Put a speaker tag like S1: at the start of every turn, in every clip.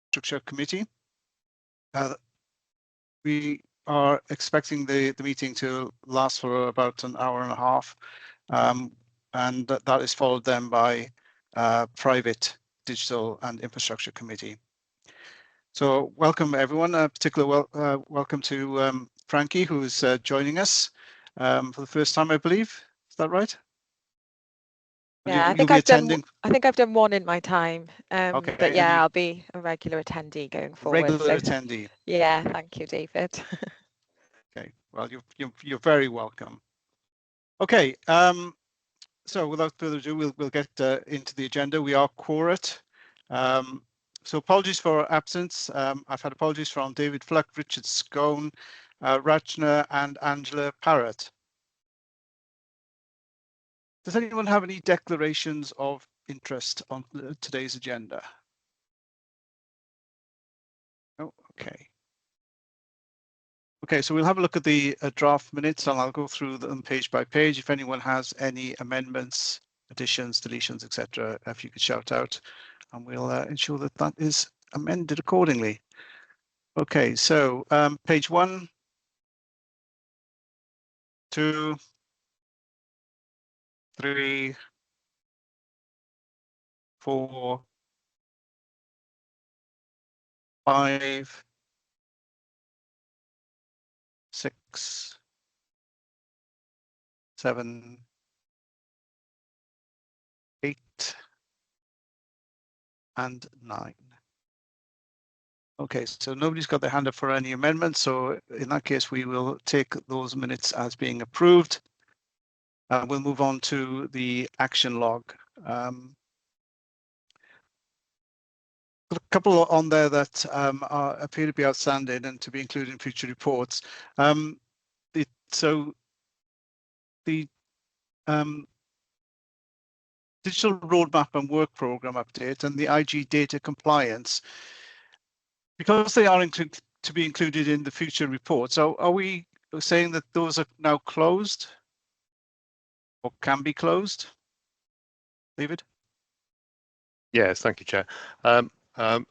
S1: Infrastructure Committee. We are expecting the meeting to last for about an hour and a half, and that is followed then by private Digital and Infrastructure Committee. So welcome everyone, particular welcome to Frankie, who's joining us for the first time, I believe. Is that right?
S2: Yeah, I think I've done one in my time. Okay, but yeah, I'll be a regular attendee going forward.
S1: Regular attendee.
S2: Yeah, thank you, David.
S1: Okay, well, you're very welcome. Okay, so without further ado, we'll get into the agenda. We are quorate. So apologies for absence. I've had apologies from David Fluck, Richard Scone, Rachna, and Angela Parrott. Does anyone have any declarations of interest on today's agenda? Oh, okay. Okay, so we'll have a look at the draft minutes, and I'll go through them page by page. If anyone has any amendments, additions, deletions, etc., if you could shout out, and we'll ensure that that is amended accordingly. Okay, so page 1, 2, 3, 4, 5, 6, 7, 8, and 9. Okay, so nobody's got their hand up for any amendments. So in that case, we will take those minutes as being approved. We'll move on to the action log. A couple on there that appear to be outstanding and to be included in future reports. So the digital roadmap and work program update and the IG data compliance, because they are to be included in the future reports. So are we saying that those are now closed or can be closed? David?
S3: Yes, thank you, Chair. I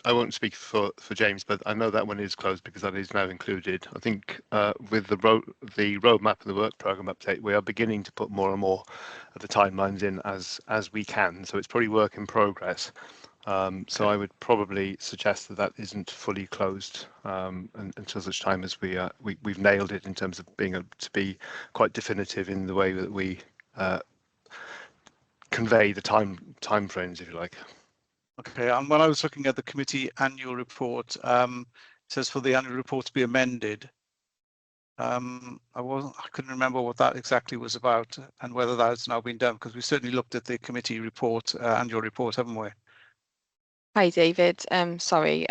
S3: won't speak for James, but I know that one is closed because that is now included. I think with the roadmap and the work program update, we are beginning to put more and more of the timelines in as we can. So it's probably work in progress. So I would probably suggest that that isn't fully closed until such time as we've nailed it in terms of being able to be quite definitive in the way that we convey the time frames, if you like.
S1: Okay, and when I was looking at the committee annual report, it says for the annual report to be amended. I couldn't remember what that exactly was about and whether that has now been done, because we certainly looked at the committee report, annual report, haven't we?
S2: Hi, David. Sorry.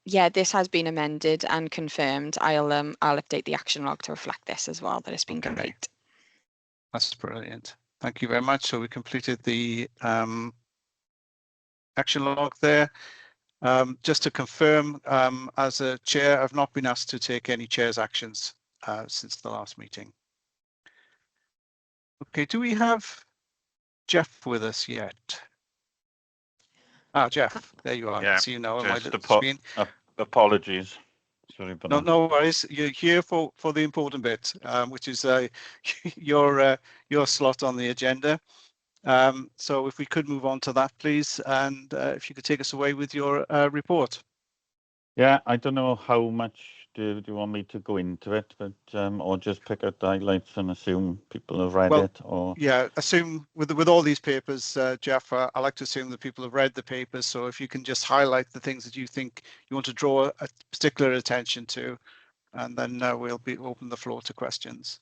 S2: Yeah, this has been amended and confirmed. I'll update the action log to reflect this as well, that it's been complete.
S1: That's brilliant. Thank you very much. So we completed the action log there. Just to confirm, as a chair, I've not been asked to take any chair's actions since the last meeting. Okay, do we have Jeff with us yet? Ah, Jeff, there you are.
S4: Yeah,
S1: see you now on my
S4: just
S1: screen.
S4: Apologies. Sorry, but
S1: no worries. You're here for the important bit, which is your slot on the agenda. So if we could move on to that, please, and if you could take us away with your report.
S4: Yeah, I don't know how much do you want me to go into it, but or just pick out the highlights and assume people have read it, or
S1: yeah, assume with all these papers, Jeff, I like to assume that people have read the papers. So if you can just highlight the things that you think you want to draw a particular attention to, and then we'll open the floor to questions.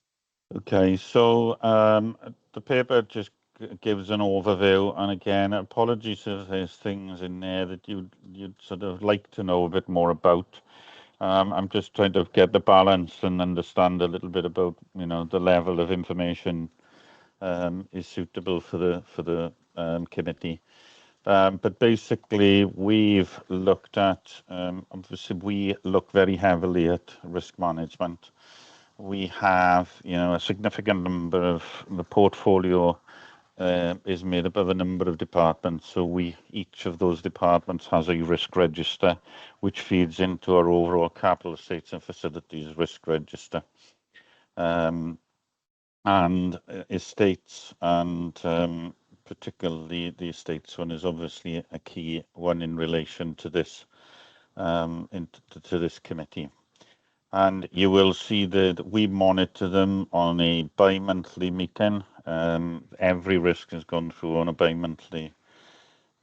S4: Okay, so the paper just gives an overview, and again, apologies if there's things in there that you'd sort of like to know a bit more about. I'm just trying to get the balance and understand a little bit about, the level of information is suitable for the committee. But basically, we've looked at, obviously, we look very heavily at risk management. We have, a significant number of the portfolio is made up of a number of departments. So each of those departments has a risk register, which feeds into our overall capital estates and facilities risk register. And estates, and particularly the estates one, is obviously a key one in relation to this to this committee. And you will see that we monitor them on a bi-monthly meeting. Every risk has gone through on a bi-monthly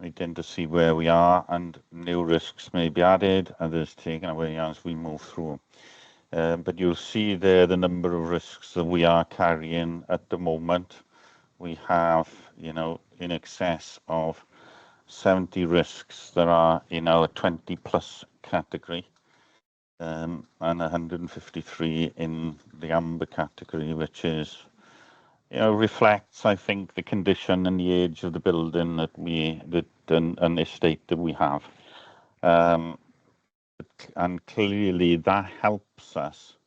S4: meeting to see where we are, and new risks may be added, others taken away as we move through. But you'll see there the number of risks that we are carrying at the moment. We have, in excess of 70 risks that are in our 20 plus category, and 153 in the amber category, which is, reflects, I think, the condition and the age of the building and estate that we have. And clearly that helps us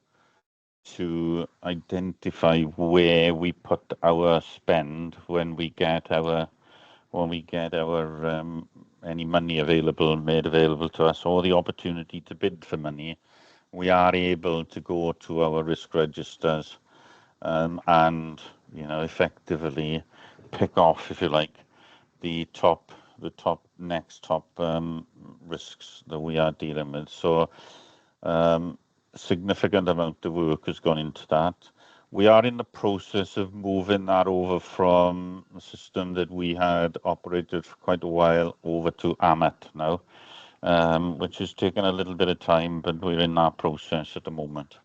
S4: to identify where we put our spend when we get our any money made available to us, or the opportunity to bid for money. We are able to go to our risk registers and effectively pick off, if you like, the next top risks that we are dealing with. So significant amount of work has gone into that. We are in the process of moving that over from a system that we had operated for quite a while over to AMET now, which has taken a little bit of time, but we're in that process at the moment.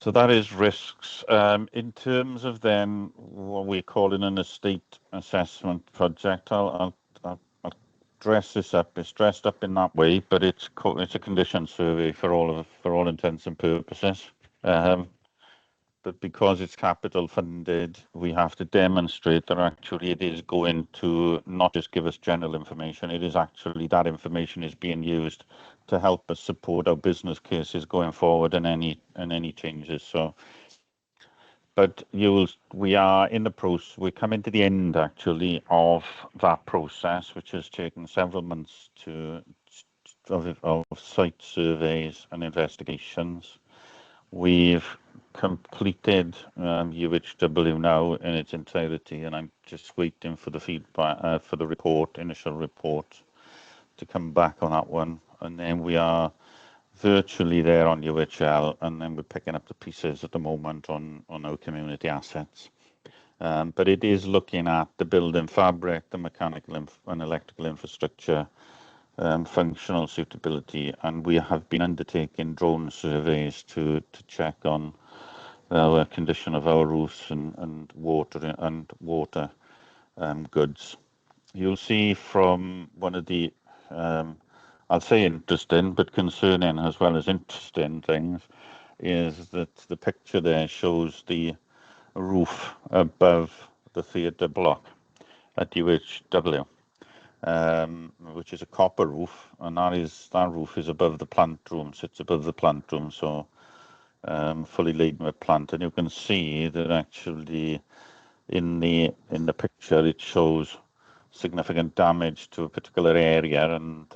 S4: So that is risks. In terms of then what we're calling an estate assessment project, I'll dress this up. It's dressed up in that way, but it's a condition survey for all intents and purposes. But because it's capital funded, we have to demonstrate that actually it is going to not just give us general information. It is actually that information is being used to help us support our business cases going forward and any changes. So, but we are in the process. We're coming to the end actually of that process, which has taken several months of site surveys and investigations. We've completed UHW now in its entirety, and I'm just waiting for the feedback for the initial report to come back on that one. And then we are virtually there on UHL, and then we're picking up the pieces at the moment on our community assets. But it is looking at the building fabric, the mechanical and electrical infrastructure, functional suitability, and we have been undertaking drone surveys to check on the condition of our roofs and water goods. You'll see from one of the I'll say interesting but concerning as well as interesting things is that the picture there shows the roof above the theatre block at UHW. Which is a copper roof, and that roof is above the plant room, sits above the plant room, so fully laden with plant. And you can see that actually in the picture it shows significant damage to a particular area, and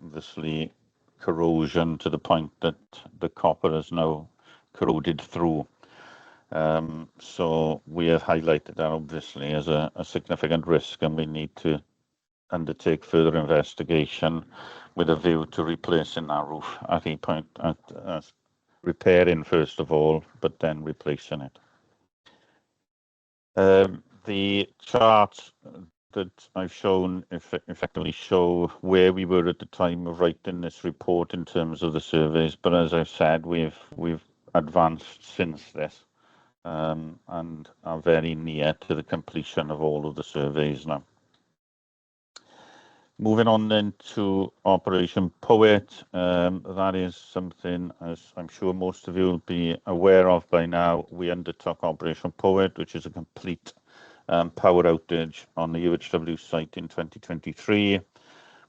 S4: obviously corrosion to the point that the copper is now corroded through. So we have highlighted that obviously as a significant risk, and we need to undertake further investigation with a view to replacing that roof at a point, repairing first of all, but then replacing it. The charts that I've shown effectively show where we were at the time of writing this report in terms of the surveys, but as I've said, we've advanced since this and are very near to the completion of all of the surveys now. Moving on then to Operation Poet, that is something, as I'm sure most of you will be aware of by now, we undertook Operation Poet, which is a complete power outage on the UHW site in 2023.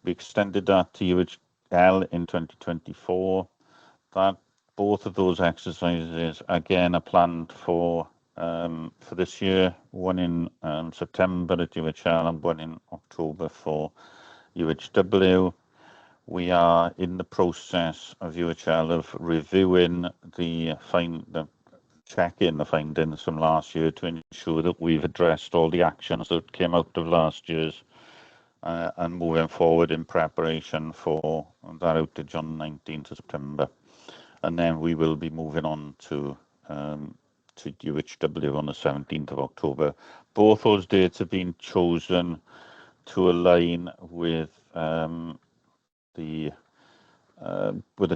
S4: We extended that to UHL in 2024. Both of those exercises, again, are planned for for this year, one in September at UHL and one in October for UHW. We are in the process of UHL of reviewing checking the findings from last year to ensure that we've addressed all the actions that came out of last year's and moving forward in preparation for that outage on 19th of September. And then we will be moving on to UHW on the 17th of October. Both those dates have been chosen to align with the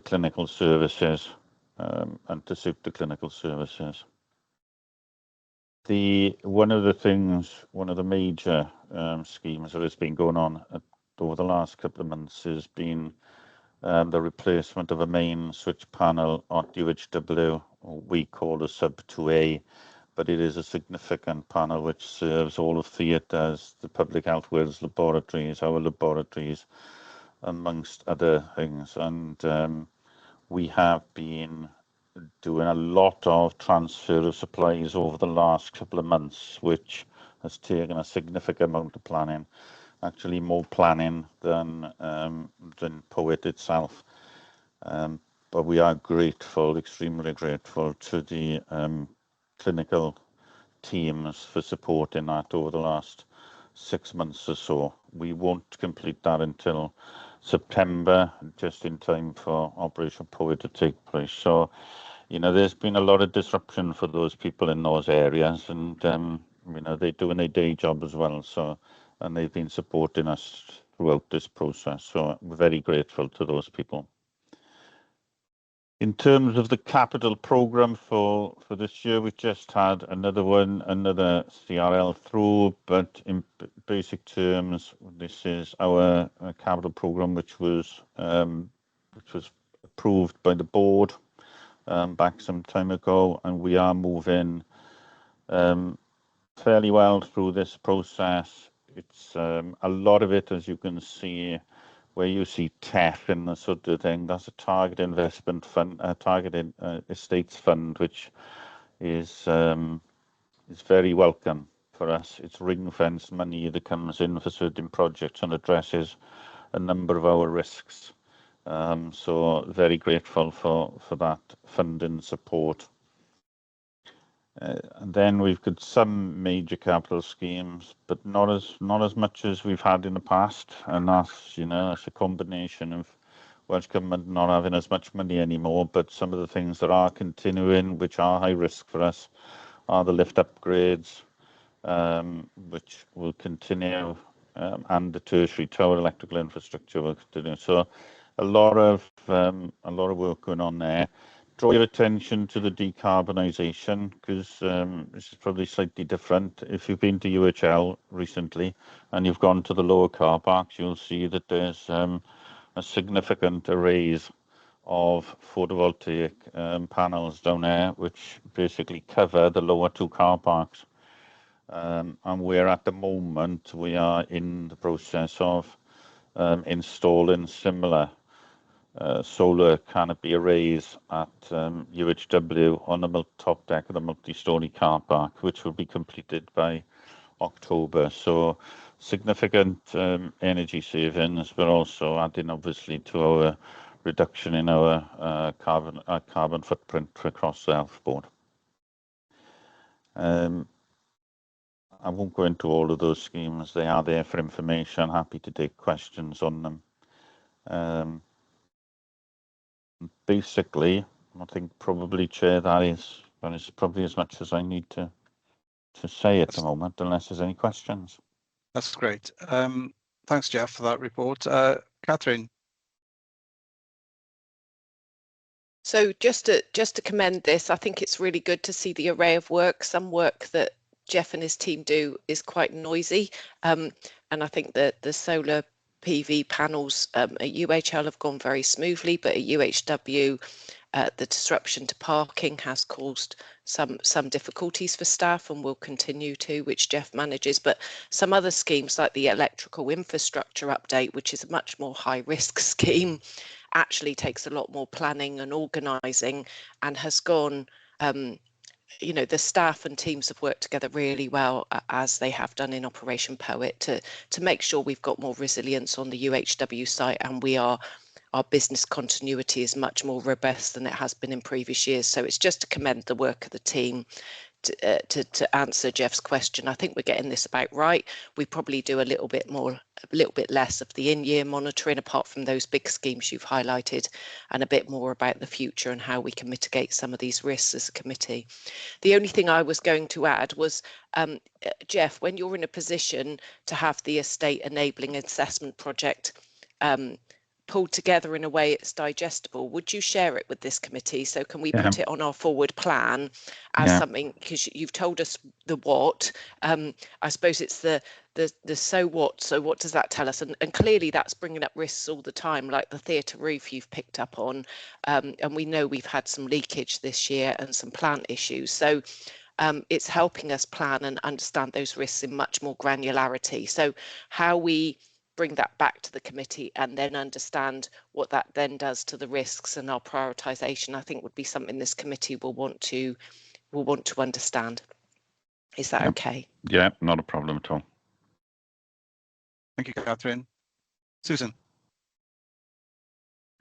S4: clinical services and to suit the clinical services. One of the major schemes that has been going on over the last couple of months has been the replacement of a main switch panel at UHW, we call a sub 2A, but it is a significant panel which serves all of theatres, the Public Health Wales laboratories, our laboratories, amongst other things. And we have been doing a lot of transfer of supplies over the last couple of months, which has taken a significant amount of planning, actually more planning than POET itself. But we are grateful, extremely grateful to the clinical teams for supporting that over the last 6 months or so. We won't complete that until September, just in time for Operation POET to take place. So, you know, there's been a lot of disruption for those people in those areas, and you know, they're doing their day job as well. So, and they've been supporting us throughout this process. So we're very grateful to those people. In terms of the capital programme for this year, we just had another CRL through, but in basic terms, this is our capital programme, which was approved by the board back some time ago, and we are moving fairly well through this process. It's a lot of it, as you can see, where you see TEF and the sort of thing, that's a target investment fund, a targeted estates fund, which is very welcome for us. It's ring-fenced money that comes in for certain projects and addresses a number of our risks. So very grateful for that funding support. And then we've got some major capital schemes, but not as much as we've had in the past. And that's, you know, it's a combination of Welsh Government not having as much money anymore, but some of the things that are continuing, which are high risk for us, are the lift upgrades, which will continue, and the tertiary tower electrical infrastructure will continue. So a lot of work going on there. Draw your attention to the decarbonisation, because this is probably slightly different. If you've been to UHL recently and you've gone to the lower car parks, you'll see that there's a significant arrays of photovoltaic panels down there, which basically cover the lower two car parks. And we're at the moment, we are in the process of installing similar solar canopy arrays at UHW on the top deck of the multi-storey car park, which will be completed by October. So significant energy savings, but also adding obviously to our reduction in our carbon footprint across the health board. I won't go into all of those schemes. They are there for information. Happy to take questions on them. Basically, I think probably, Chair, that is probably as much as I need to say at the moment, unless there's any questions.
S1: That's great. Thanks, Jeff, for that report. Catherine.
S5: So just to commend this, I think it's really good to see the array of work. Some work that Jeff and his team do is quite noisy, and I think that the solar PV panels at UHL have gone very smoothly, but at UHW, the disruption to parking has caused some difficulties for staff and will continue to, which Jeff manages. But some other schemes like the electrical infrastructure update, which is a much more high risk scheme, actually takes a lot more planning and organising and has gone you know, the staff and teams have worked together really well, as they have done in Operation Poet, to make sure we've got more resilience on the UHW site, and our business continuity is much more robust than it has been in previous years. So it's just to commend the work of the team. To answer Jeff's question, I think we're getting this about right. We probably do a little bit less of the in-year monitoring, apart from those big schemes you've highlighted, and a bit more about the future and how we can mitigate some of these risks as a committee. The only thing I was going to add was, Jeff, when you're in a position to have the estate enabling assessment project pulled together in a way it's digestible, would you share it with this committee? So can we put it on our forward plan as something, because you've told us the what, I suppose it's the so what. So what does that tell us? And clearly that's bringing up risks all the time, like the theatre roof you've picked up on, and we know we've had some leakage this year and some plant issues. So it's helping us plan and understand those risks in much more granularity. So how we bring that back to the committee and then understand what that then does to the risks and our prioritisation, I think would be something this committee will want to understand. Is that okay?
S4: Yeah, not a problem at all.
S1: Thank you, Catherine. Susan.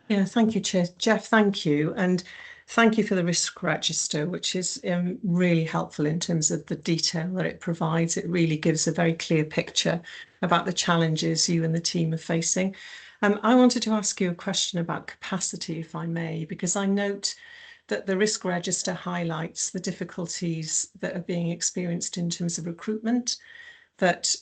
S6: Yeah, thank you, Chair. Jeff, thank you. And thank you for the risk register, which is really helpful in terms of the detail that it provides. It really gives a very clear picture about the challenges you and the team are facing. I wanted to ask you a question about capacity, if I may, because I note that the risk register highlights the difficulties that are being experienced in terms of recruitment, that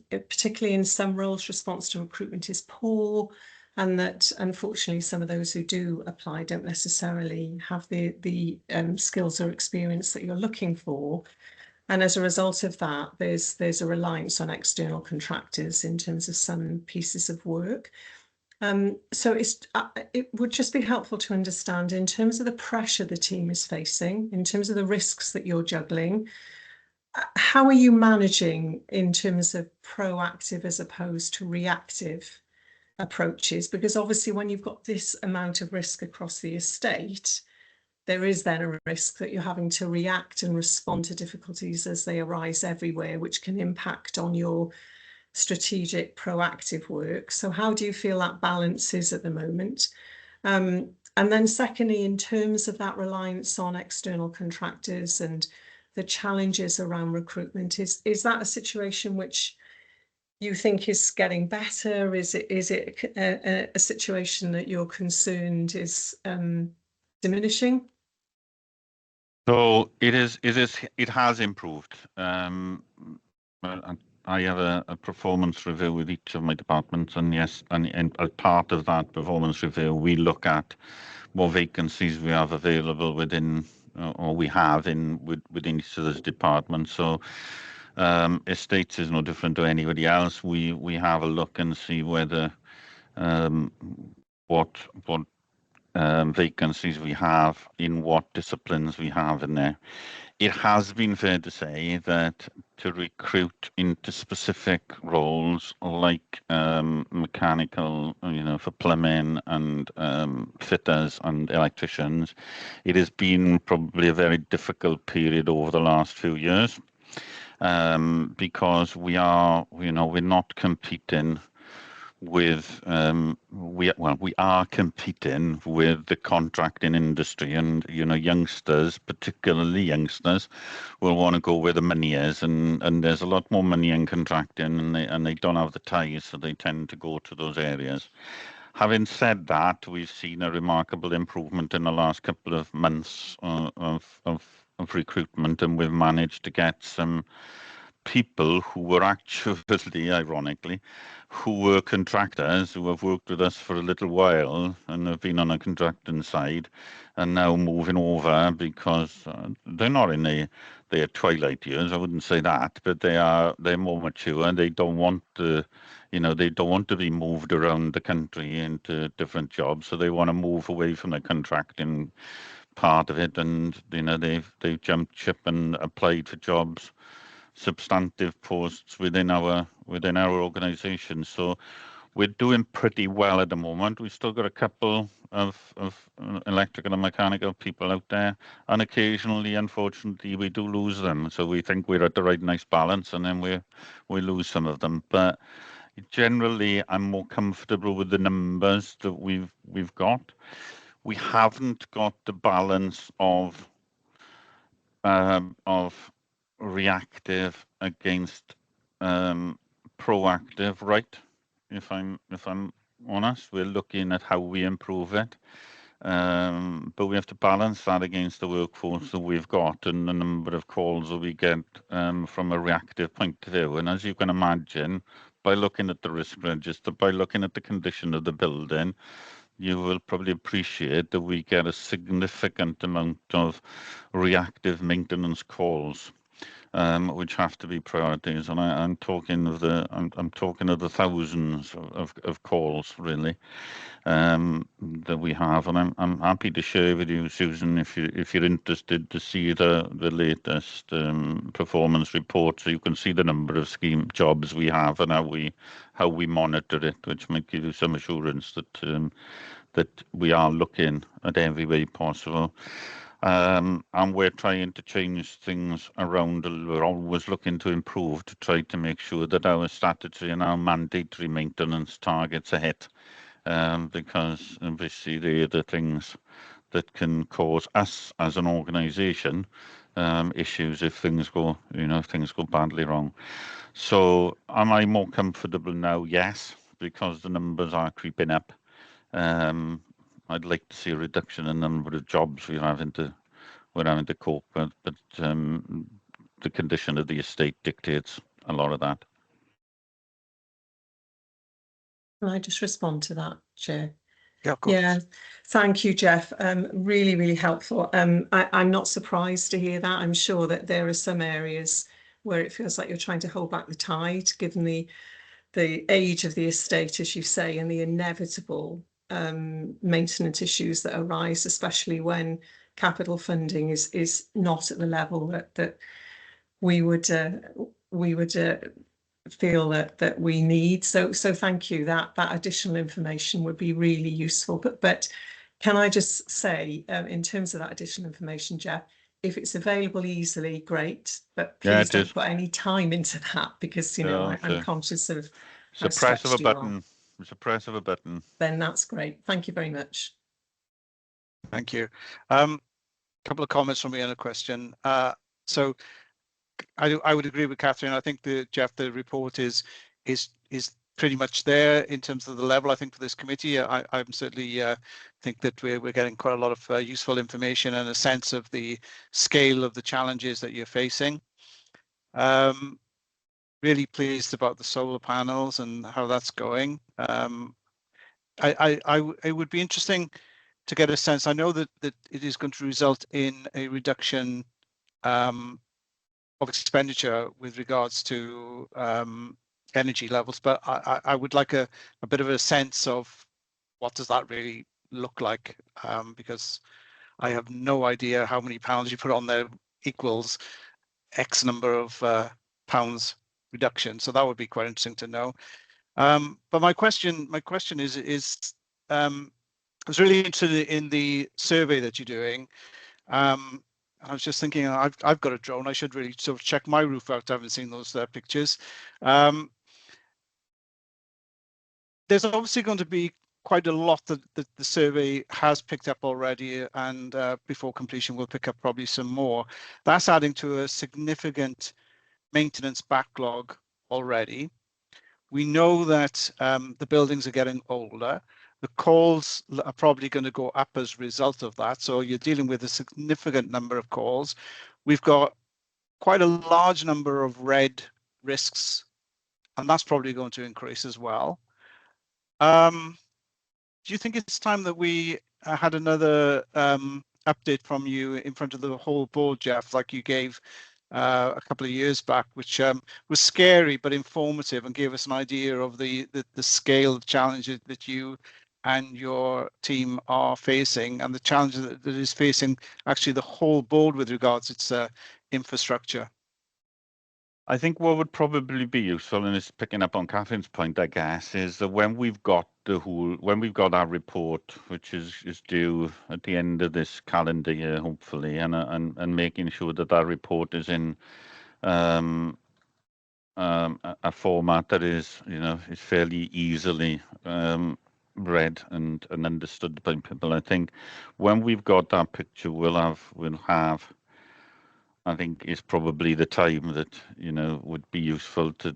S6: particularly in some roles, response to recruitment is poor, and that unfortunately some of those who do apply don't necessarily have the skills or experience that you're looking for. And as a result of that, there's a reliance on external contractors in terms of some pieces of work. So it would just be helpful to understand, in terms of the pressure the team is facing, in terms of the risks that you're juggling, how are you managing in terms of proactive as opposed to reactive approaches? Because obviously when you've got this amount of risk across the estate, there is then a risk that you're having to react and respond to difficulties as they arise everywhere, which can impact on your strategic proactive work. So how do you feel that balance is at the moment? And then secondly, in terms of that reliance on external contractors and the challenges around recruitment, is that a situation which you think is getting better? Is it a situation that you're concerned is diminishing?
S4: So it has improved. I have a performance review with each of my departments, and yes, and as part of that performance review, we look at what vacancies we have available within, or we have within each of those departments. So estates is no different to anybody else. We have a look and see whether what vacancies we have, in what disciplines we have in there. It has been fair to say that to recruit into specific roles like mechanical, for plumbing and fitters and electricians, it has been probably a very difficult period over the last few years, because we're not competing with we are competing with the contracting industry, and youngsters, particularly youngsters, will want to go where the money is, and there's a lot more money in contracting, and they don't have the ties, so they tend to go to those areas. Having said that, we've seen a remarkable improvement in the last couple of months of recruitment, and we've managed to get some people who were actually, ironically, who were contractors who have worked with us for a little while and have been on a contracting side, and now moving over because they're not in their twilight years. I wouldn't say that, but they're more mature, and they don't want to, they don't want to be moved around the country into different jobs. So they want to move away from the contracting part of it, and they've jumped ship and applied for jobs, substantive posts within our organisation. So we're doing pretty well at the moment. We've still got a couple of electrical and mechanical people out there, and occasionally, unfortunately, we do lose them. So we think we're at the right nice balance, and then we lose some of them. But generally, I'm more comfortable with the numbers that we've got. We haven't got the balance of reactive against proactive, right? If I'm honest, we're looking at how we improve it, but we have to balance that against the workforce that we've got and the number of calls that we get from a reactive point of view. And as you can imagine, by looking at the risk register, by looking at the condition of the building, you will probably appreciate that we get a significant amount of reactive maintenance calls, which have to be priorities. And I'm talking of the thousands of calls really that we have. And I'm happy to share with you, Susan, if you're interested to see the latest performance report, so you can see the number of scheme jobs we have and how we monitor it, which might give you some assurance that that we are looking at every way possible. And we're trying to change things around. We're always looking to improve to try to make sure that our statutory and our mandatory maintenance targets are hit, because obviously they're the things that can cause us as an organisation issues if things go badly wrong. So am I more comfortable now? Yes, because the numbers are creeping up. I'd like to see a reduction in the number of jobs we're having to cope with, but the condition of the estate dictates a lot of that.
S6: Can I just respond to that, Chair?
S1: Yeah, of course.
S6: Yeah, thank you, Jeff. Really, really helpful. I'm not surprised to hear that. I'm sure that there are some areas where it feels like you're trying to hold back the tide, given the age of the estate, as you say, and the inevitable maintenance issues that arise, especially when capital funding is not at the level that we would feel that we need. So thank you. That additional information would be really useful. But can I just say, in terms of that additional information, Jeff, if it's available easily, great. But please don't put any time into that, because I'm conscious of.
S4: It's a press of a button. It's a press of a button.
S6: Then that's great. Thank you very much.
S1: Thank you. Couple of comments from me and a question. So I would agree with Catherine. I think Jeff, the report is pretty much there in terms of the level. I think for this committee, I'm certainly think that we're getting quite a lot of useful information and a sense of the scale of the challenges that you're facing. Really pleased about the solar panels and how that's going. It would be interesting to get a sense. I know that it is going to result in a reduction of expenditure with regards to energy levels, but I would like a bit of a sense of what does that really look like, because I have no idea how many pounds you put on there equals X number of pounds reduction. So that would be quite interesting to know. But my question is I was really interested in the survey that you're doing. I was just thinking, I've got a drone. I should really sort of check my roof out. I haven't seen those pictures. There's obviously going to be quite a lot that the survey has picked up already, and before completion we'll pick up probably some more. That's adding to a significant maintenance backlog already. We know that the buildings are getting older. The calls are probably going to go up as a result of that. So you're dealing with a significant number of calls. We've got quite a large number of red risks, and that's probably going to increase as well. Do you think it's time that we had another update from you in front of the whole board, Jeff, like you gave a couple of years back, which was scary but informative and gave us an idea of the scale of challenges that you and your team are facing, and the challenges that is facing actually the whole board with regards to its infrastructure?
S4: I think what would probably be useful, and it's picking up on Catherine's point, I guess, is that when we've got our report, which is due at the end of this calendar year, hopefully, and making sure that that report is in a format that is, is fairly easily read and understood by people. I think when we've got that picture, we'll have. I think is probably the time that would be useful to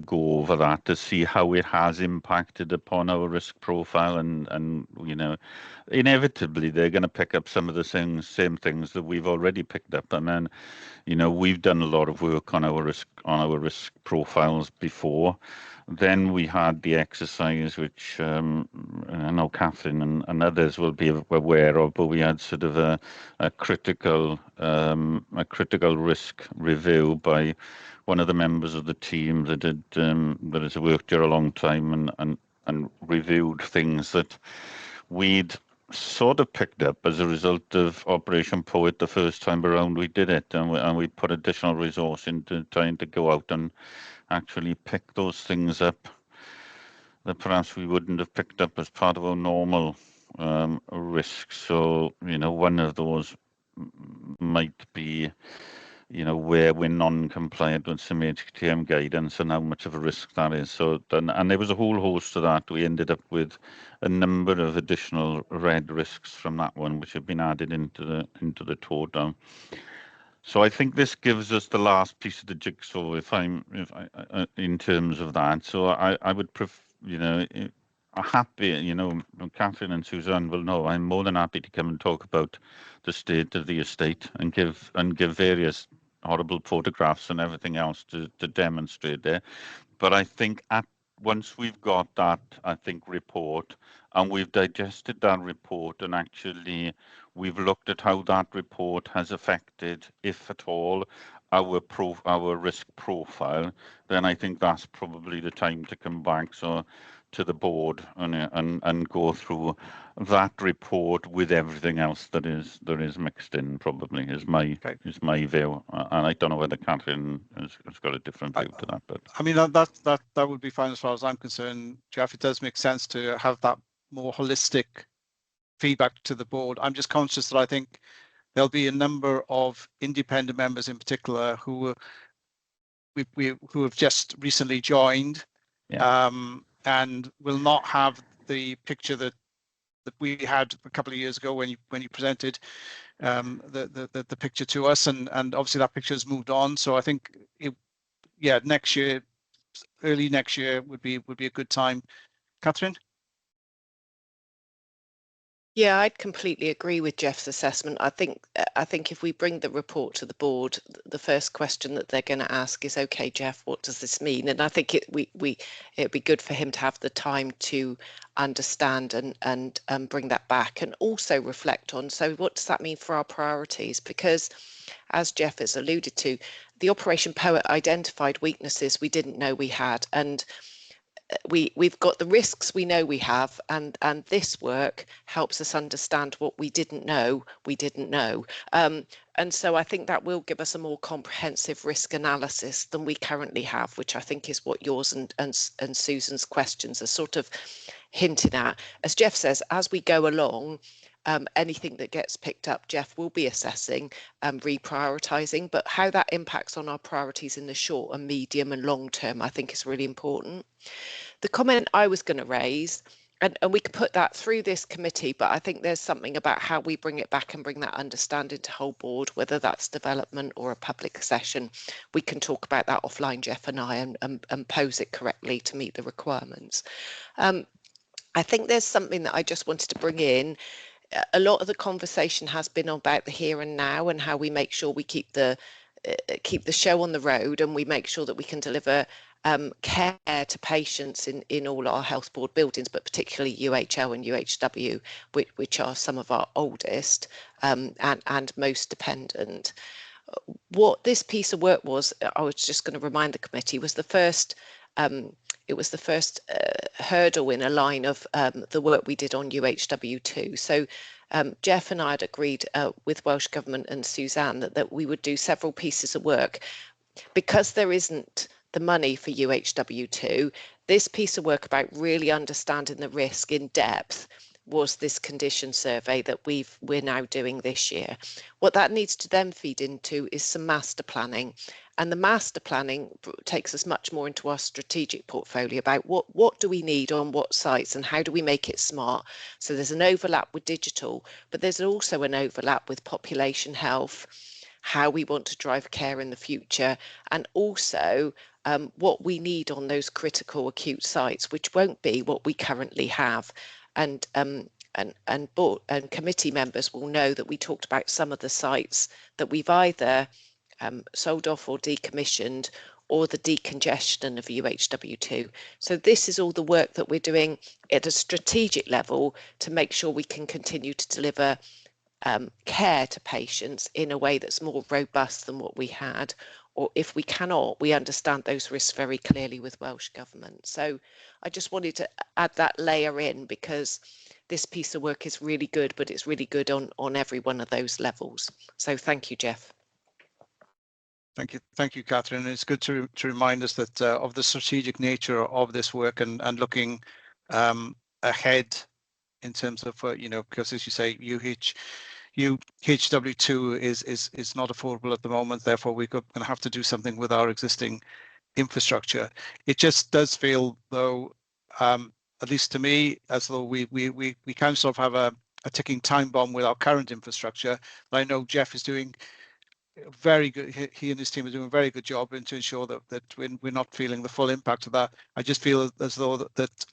S4: go over that, to see how it has impacted upon our risk profile, and inevitably they're going to pick up some of the same things that we've already picked up. And then we've done a lot of work on our risk profiles before. Then we had the exercise, which I know Catherine and others will be aware of, but we had sort of a critical risk review by one of the members of the team that has worked here a long time and reviewed things that we'd sort of picked up as a result of Operation Poet the first time around we did it, and we put additional resource into trying to go out and actually pick those things up that perhaps we wouldn't have picked up as part of our normal risks. So one of those might be where we're non-compliant with some HTM guidance and how much of a risk that is. So and there was a whole host of that. We ended up with a number of additional red risks from that one, which have been added into the total. So I think this gives us the last piece of the jigsaw, in terms of that. So I would happy, Catherine and Suzanne will know, I'm more than happy to come and talk about the state of the estate and give various horrible photographs and everything else to demonstrate there. But I think once we've got that, report, and we've digested that report, and actually we've looked at how that report has affected, if at all, our risk profile, then I think that's probably the time to come back to the board and go through that report with everything else that is mixed in. Probably is my view, and I don't know whether Catherine has got a different view to that. But
S1: I mean that would be fine as far as I'm concerned, Jeff. It does make sense to have that more holistic feedback to the board. I'm just conscious that I think there'll be a number of independent members in particular who have just recently joined, and will not have the picture that we had a couple of years ago when you presented the picture to us, and obviously that picture has moved on. So I think next year, early next year would be a good time. Catherine?
S5: Yeah, I'd completely agree with Jeff's assessment. I think if we bring the report to the board, the first question that they're going to ask is, okay, Jeff, what does this mean? And I think it'd be good for him to have the time to understand and bring that back, and also reflect on, so what does that mean for our priorities? Because as Jeff has alluded to, the Operation Poet identified weaknesses we didn't know we had, and we've got the risks we know we have, and this work helps us understand what we didn't know. And so I think that will give us a more comprehensive risk analysis than we currently have, which I think is what yours and Susan's questions are sort of hinting at. As Jeff says, as we go along, anything that gets picked up, Jeff will be assessing and reprioritising, but how that impacts on our priorities in the short and medium and long term, I think is really important. The comment I was going to raise, and we could put that through this committee, but I think there's something about how we bring it back and bring that understanding to whole board, whether that's development or a public session. We can talk about that offline, Jeff and I, and pose it correctly to meet the requirements. I think there's something that I just wanted to bring in. A lot of the conversation has been about the here and now, and how we make sure we keep the show on the road, and we make sure that we can deliver care to patients in all our health board buildings, but particularly UHL and UHW, which are some of our oldest and most dependent. What this piece of work was, I was just going to remind the committee, was the first hurdle in a line of the work we did on UHW2. So Jeff and I had agreed with Welsh Government and Suzanne that we would do several pieces of work. because there isn't the money for UHW2, this piece of work about really understanding the risk in depth was this condition survey that we're now doing this year. What that needs to then feed into is some master planning, and the master planning takes us much more into our strategic portfolio about what do we need on what sites and how do we make it smart. So there's an overlap with digital, but there's also an overlap with population health, how we want to drive care in the future, and also what we need on those critical acute sites, which won't be what we currently have. And board and committee members will know that we talked about some of the sites that we've either sold off or decommissioned, or the decongestion of UHW2. So this is all the work that we're doing at a strategic level to make sure we can continue to deliver care to patients in a way that's more robust than what we had, or if we cannot, we understand those risks very clearly with Welsh Government. So I just wanted to add that layer in, because this piece of work is really good, but it's really good on every one of those levels. So thank you, Jeff.
S1: Thank you, Catherine. It's good to remind us that of the strategic nature of this work, and looking ahead in terms of because as you say, UHW2 is not affordable at the moment. Therefore, we're going to have to do something with our existing infrastructure. It just does feel, though, at least to me, as though we kind of sort of have a ticking time bomb with our current infrastructure. I know Jeff is doing very good. He and his team are doing a very good job to ensure that we're not feeling the full impact of that. I just feel as though that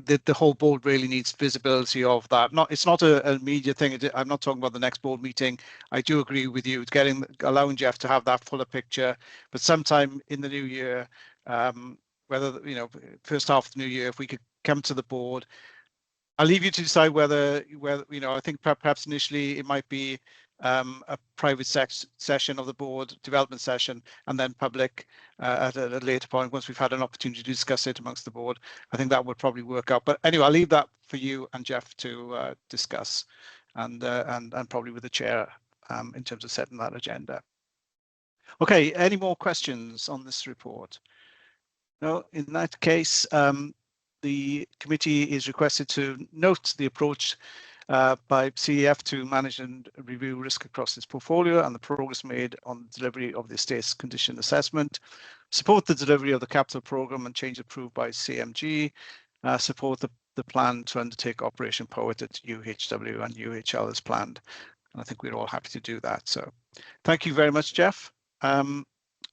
S1: the whole board really needs visibility of that. It's not a media thing. I'm not talking about the next board meeting. I do agree with you, allowing Jeff to have that fuller picture, but sometime in the new year, whether first half of the new year, if we could come to the board. I'll leave you to decide whether I think perhaps initially it might be a private session of the board, development session, and then public at a later point once we've had an opportunity to discuss it amongst the board. I think that would probably work out. But anyway, I'll leave that for you and Jeff to discuss, and probably with the chair in terms of setting that agenda. Okay, any more questions on this report? No, in that case, the committee is requested to note the approach by CEF to manage and review risk across its portfolio and the progress made on the delivery of the estate's condition assessment, support the delivery of the capital programme and change approved by CMG, support the plan to undertake Operation Poet at UHW and UHL as planned. And I think we're all happy to do that. So thank you very much, Jeff.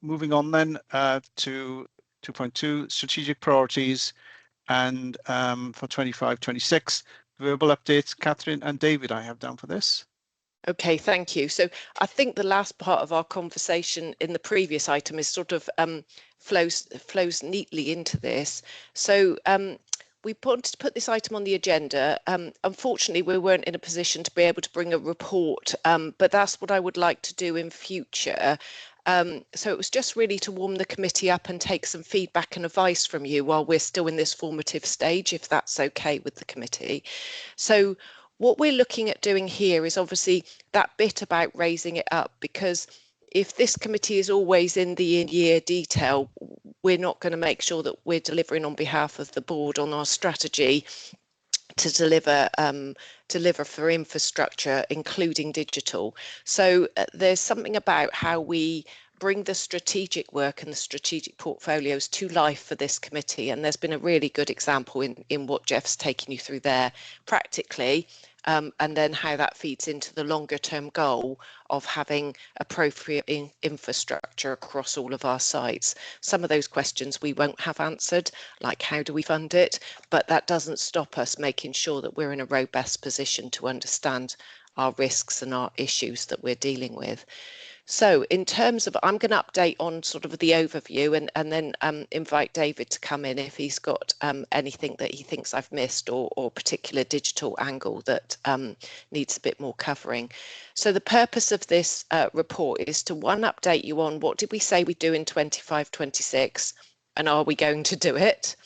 S1: Moving on then to 2.2, strategic priorities and for 25-26. Verbal updates, Catherine and David, I have down for this.
S5: Okay, thank you. So I think the last part of our conversation in the previous item is sort of flows neatly into this. So we wanted to put this item on the agenda. Unfortunately, we weren't in a position to be able to bring a report, but that's what I would like to do in future. So it was just really to warm the committee up and take some feedback and advice from you while we're still in this formative stage, if that's okay with the committee. So what we're looking at doing here is obviously that bit about raising it up, because if this committee is always in the in-year detail, we're not going to make sure that we're delivering on behalf of the board on our strategy to deliver for infrastructure, including digital. So there's something about how we bring the strategic work and the strategic portfolios to life for this committee. And there's been a really good example in what Jeff's taken you through there practically, and then how that feeds into the longer term goal of having appropriate infrastructure across all of our sites. Some of those questions we won't have answered, like how do we fund it, but that doesn't stop us making sure that we're in a robust position to understand our risks and our issues that we're dealing with. So in terms of, I'm going to update on sort of the overview and then invite David to come in if he's got anything that he thinks I've missed or particular digital angle that needs a bit more covering. So the purpose of this report is to, one, update you on what did we say we do in 25-26 and are we going to do it?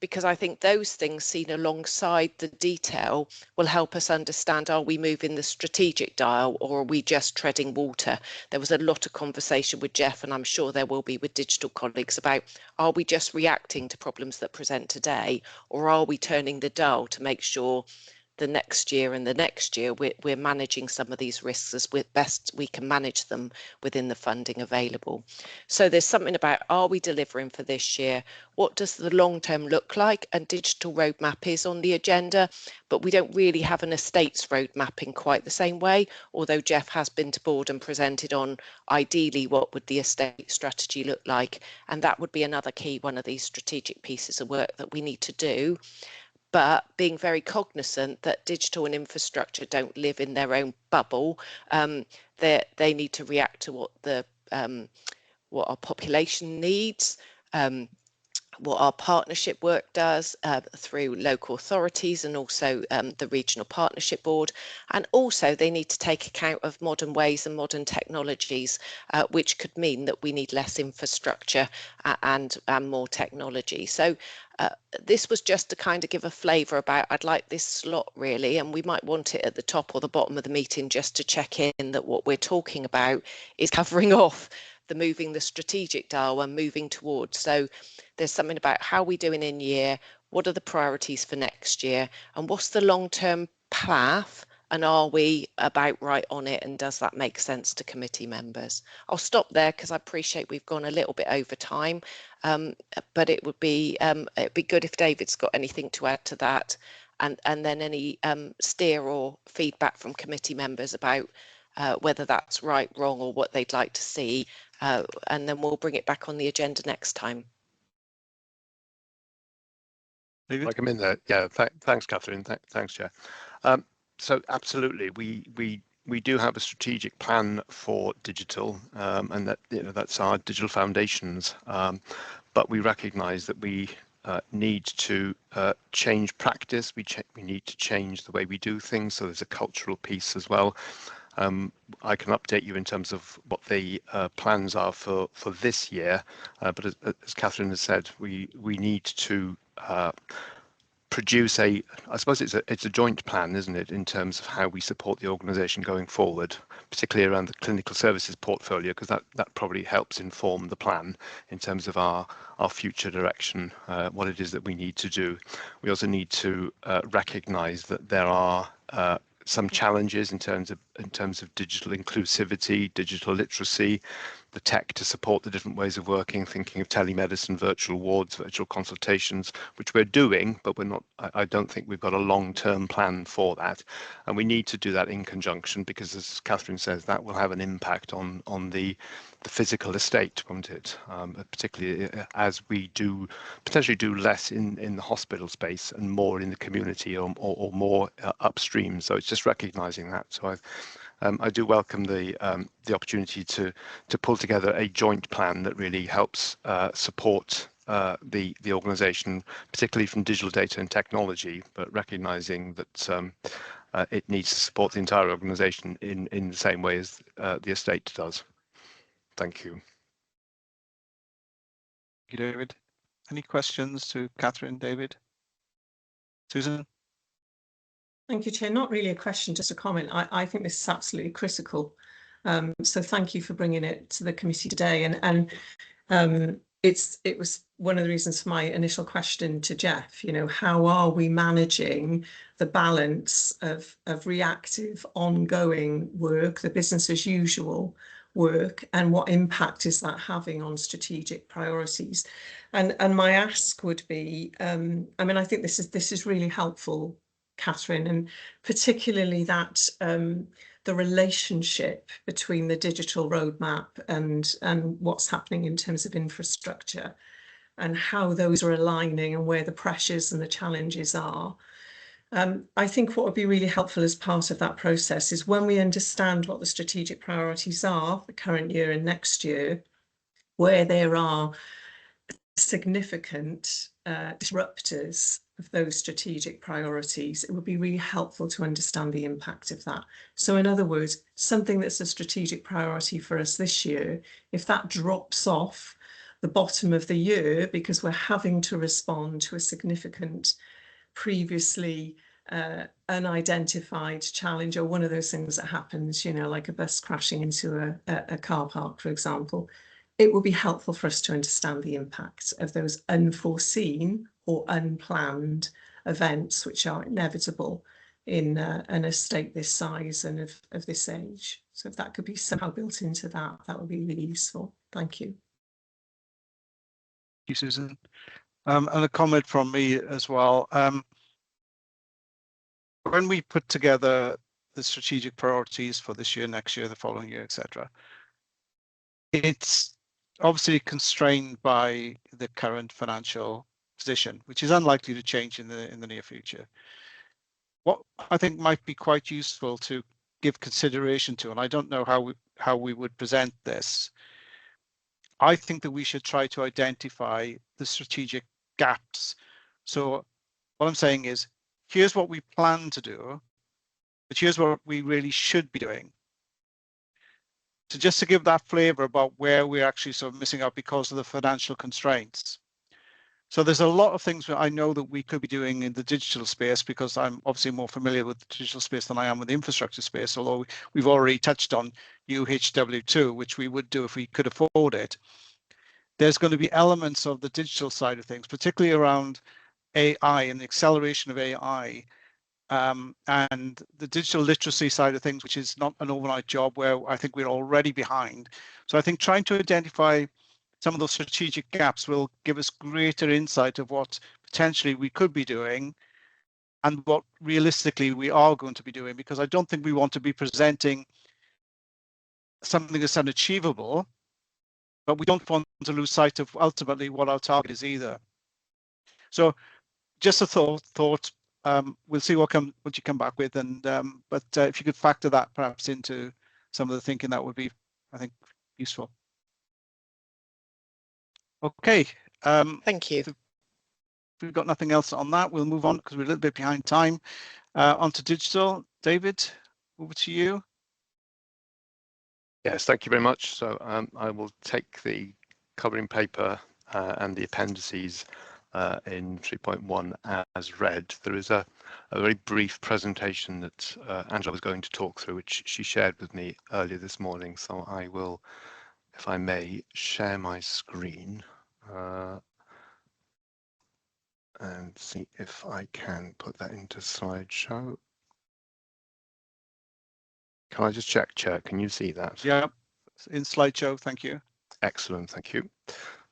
S5: because I think those things seen alongside the detail will help us understand, are we moving the strategic dial or are we just treading water? There was a lot of conversation with Jeff, and I'm sure there will be with digital colleagues, about, are we just reacting to problems that present today, or are we turning the dial to make sure the next year and the next year we're managing some of these risks as best we can manage them within the funding available. So there's something about, are we delivering for this year? What does the long term look like? And digital roadmap is on the agenda, but we don't really have an estates roadmap in quite the same way, although Jeff has been to board and presented on ideally what would the estate strategy look like, and that would be another key one of these strategic pieces of work that we need to do. But being very cognizant that digital and infrastructure don't live in their own bubble. They need to react to what our population needs, what our partnership work does through local authorities and also the regional partnership board. And also they need to take account of modern ways and modern technologies, which could mean that we need less infrastructure and more technology. So this was just to kind of give a flavour about, I'd like this slot really, and we might want it at the top or the bottom of the meeting just to check in that what we're talking about is covering off the moving the strategic dial and moving towards. So there's something about how we're doing in year, what are the priorities for next year, and what's the long-term path, and are we about right on it, and does that make sense to committee members? I'll stop there because I appreciate we've gone a little bit over time, but it would be good if David's got anything to add to that, and then any steer or feedback from committee members about whether that's right, wrong, or what they'd like to see, and then we'll bring it back on the agenda next time.
S1: David?
S3: I come in there. Yeah, thanks, Catherine. Thanks, Chair. So absolutely, we do have a strategic plan for digital, and that that's our digital foundations. But we recognise that we need to change practice. We need to change the way we do things. So there's a cultural piece as well. I can update you in terms of what the plans are for this year, but as Catherine has said, we need to produce I suppose it's a joint plan, isn't it, in terms of how we support the organisation going forward, particularly around the clinical services portfolio, because that probably helps inform the plan in terms of our future direction, what it is that we need to do. We also need to recognise that there are some challenges in terms of digital inclusivity, digital literacy, the tech to support the different ways of working, thinking of telemedicine, virtual wards, virtual consultations, which we're doing, but we're not, I don't think we've got a long-term plan for that. And we need to do that in conjunction, because as Catherine says, that will have an impact on the physical estate, won't it? Particularly as we potentially do less in the hospital space and more in the community or more upstream. So it's just recognising that. So I do welcome the opportunity to pull together a joint plan that really helps support the organisation, particularly from digital data and technology, but recognising that it needs to support the entire organisation in the same way as the estate does. Thank you.
S1: Thank you, David. Any questions to Catherine, David? Susan?
S6: Thank you, Chair. Not really a question, just a comment. I think this is absolutely critical. So thank you for bringing it to the committee today. And it was one of the reasons for my initial question to Jeff, how are we managing the balance of reactive, ongoing work, the business as usual work, and what impact is that having on strategic priorities? And my ask would be, I think this is really helpful, Catherine, and particularly that the relationship between the digital roadmap and what's happening in terms of infrastructure, and how those are aligning and where the pressures and the challenges are. I think what would be really helpful as part of that process is when we understand what the strategic priorities are for current year and next year, where there are significant disruptors of those strategic priorities, it would be really helpful to understand the impact of that. So in other words, something that's a strategic priority for us this year, if that drops off the bottom of the year because we're having to respond to a significant previously unidentified challenge, or one of those things that happens, you know, like a bus crashing into a car park, for example, it will be helpful for us to understand the impact of those unforeseen or unplanned events which are inevitable in an estate this size and of this age. So if that could be somehow built into that, that would be really useful. Thank you.
S1: Thank you, Susan. And a comment from me as well. When we put together the strategic priorities for this year, next year, the following year, etc., it's obviously constrained by the current financial position, which is unlikely to change in the near future. What I think might be quite useful to give consideration to, and I don't know how we would present this, I think that we should try to identify the strategic gaps. So what I'm saying is, here's what we plan to do, but here's what we really should be doing. So just to give that flavor about where we're actually sort of missing out because of the financial constraints. So there's a lot of things that I know that we could be doing in the digital space, because I'm obviously more familiar with the digital space than I am with the infrastructure space, although we've already touched on UHW2, which we would do if we could afford it. There's going to be elements of the digital side of things, particularly around AI and the acceleration of AI, and the digital literacy side of things, which is not an overnight job, where I think we're already behind. So I think trying to identify some of those strategic gaps will give us greater insight of what potentially we could be doing and what realistically we are going to be doing, because I don't think we want to be presenting something that's unachievable, but we don't want to lose sight of ultimately what our target is either. So just a thought. We'll see what you come back with, and but if you could factor that perhaps into some of the thinking, that would be, I think, useful. Okay.
S5: Thank you.
S1: If we've got nothing else on that, we'll move on because we're a little bit behind time. Onto digital. David, over to you.
S3: Yes, thank you very much. So I will take the covering paper and the appendices in 3.1 as read. There is a very brief presentation that Angela was going to talk through, which she shared with me earlier this morning. So I will, if I may, share my screen and see if I can put that into slideshow. Can I just check, Chair? Can you see that?
S1: Yeah, in slideshow. Thank you.
S3: Excellent, thank you.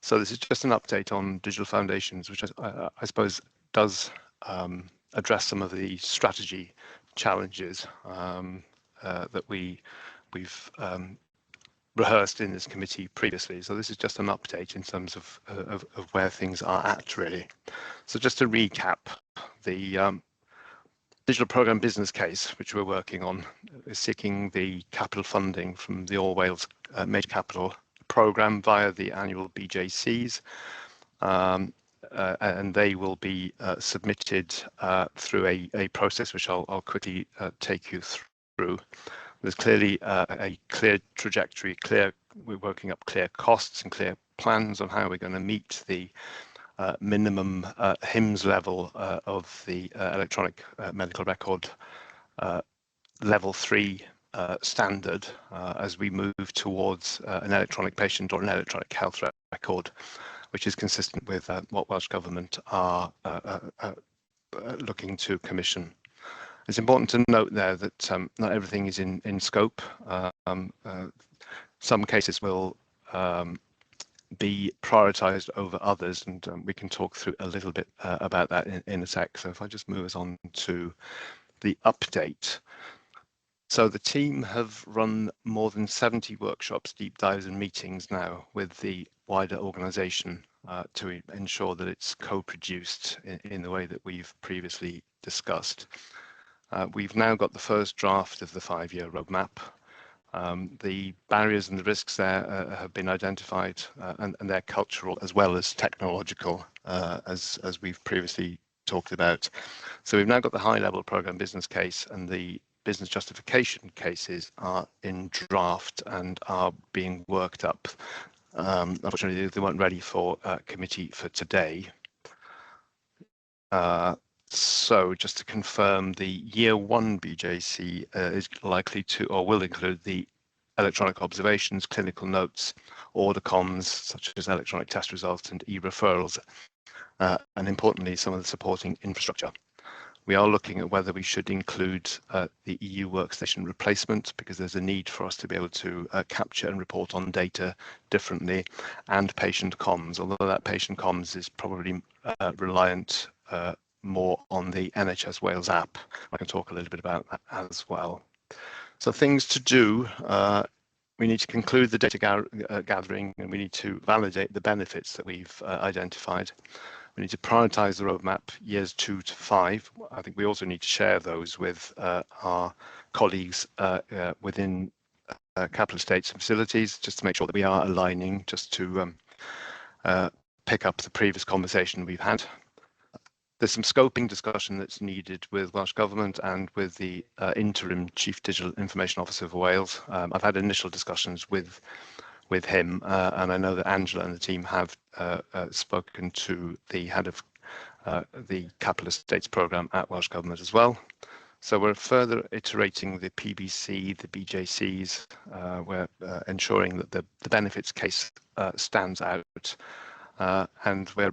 S3: So this is just an update on digital foundations, which I suppose does address some of the strategy challenges that we've rehearsed in this committee previously. So this is just an update in terms of where things are at, really. So just to recap, the digital program business case, which we're working on, is seeking the capital funding from the All Wales Major Capital Programme via the annual BJCs, and they will be submitted through a process which I'll quickly take you through. There's clearly a clear trajectory, we're working up clear costs and clear plans on how we're going to meet the minimum HIMSS level of the electronic medical record level 3 standard as we move towards an electronic patient or an electronic health record, which is consistent with what Welsh Government are looking to commission. It's important to note there that not everything is in scope. Some cases will be prioritised over others, and we can talk through a little bit about that in a sec. So if I just move us on to the update. So the team have run more than 70 workshops, deep dives and meetings now with the wider organisation to ensure that it's co-produced in the way that we've previously discussed. We've now got the first draft of the 5-year roadmap. The barriers and the risks there have been identified, and they're cultural as well as technological, as we've previously talked about. So we've now got the high-level programme business case, and the business justification cases are in draft and are being worked up unfortunately, they weren't ready for committee for today. So just to confirm, the year 1 BJC is likely to, or will include, the electronic observations, clinical notes, order comms, such as electronic test results and e-referrals, and importantly, some of the supporting infrastructure. We are looking at whether we should include the EU workstation replacement, because there's a need for us to be able to capture and report on data differently, and patient comms, although that patient comms is probably reliant more on the NHS Wales app. I can talk a little bit about that as well. So things to do, we need to conclude the data gathering, and we need to validate the benefits that we've identified. We need to prioritise the roadmap years 2 to 5. I think we also need to share those with our colleagues within capital estates and facilities, just to make sure that we are aligning, just to pick up the previous conversation we've had. There's some scoping discussion that's needed with Welsh Government and with the interim Chief Digital Information Officer for Wales. I've had initial discussions with him, and I know that Angela and the team have spoken to the head of the Capital Estates Programme at Welsh Government as well. So we're further iterating the PBC, the BJCs. We're ensuring that the benefits case stands out, and we're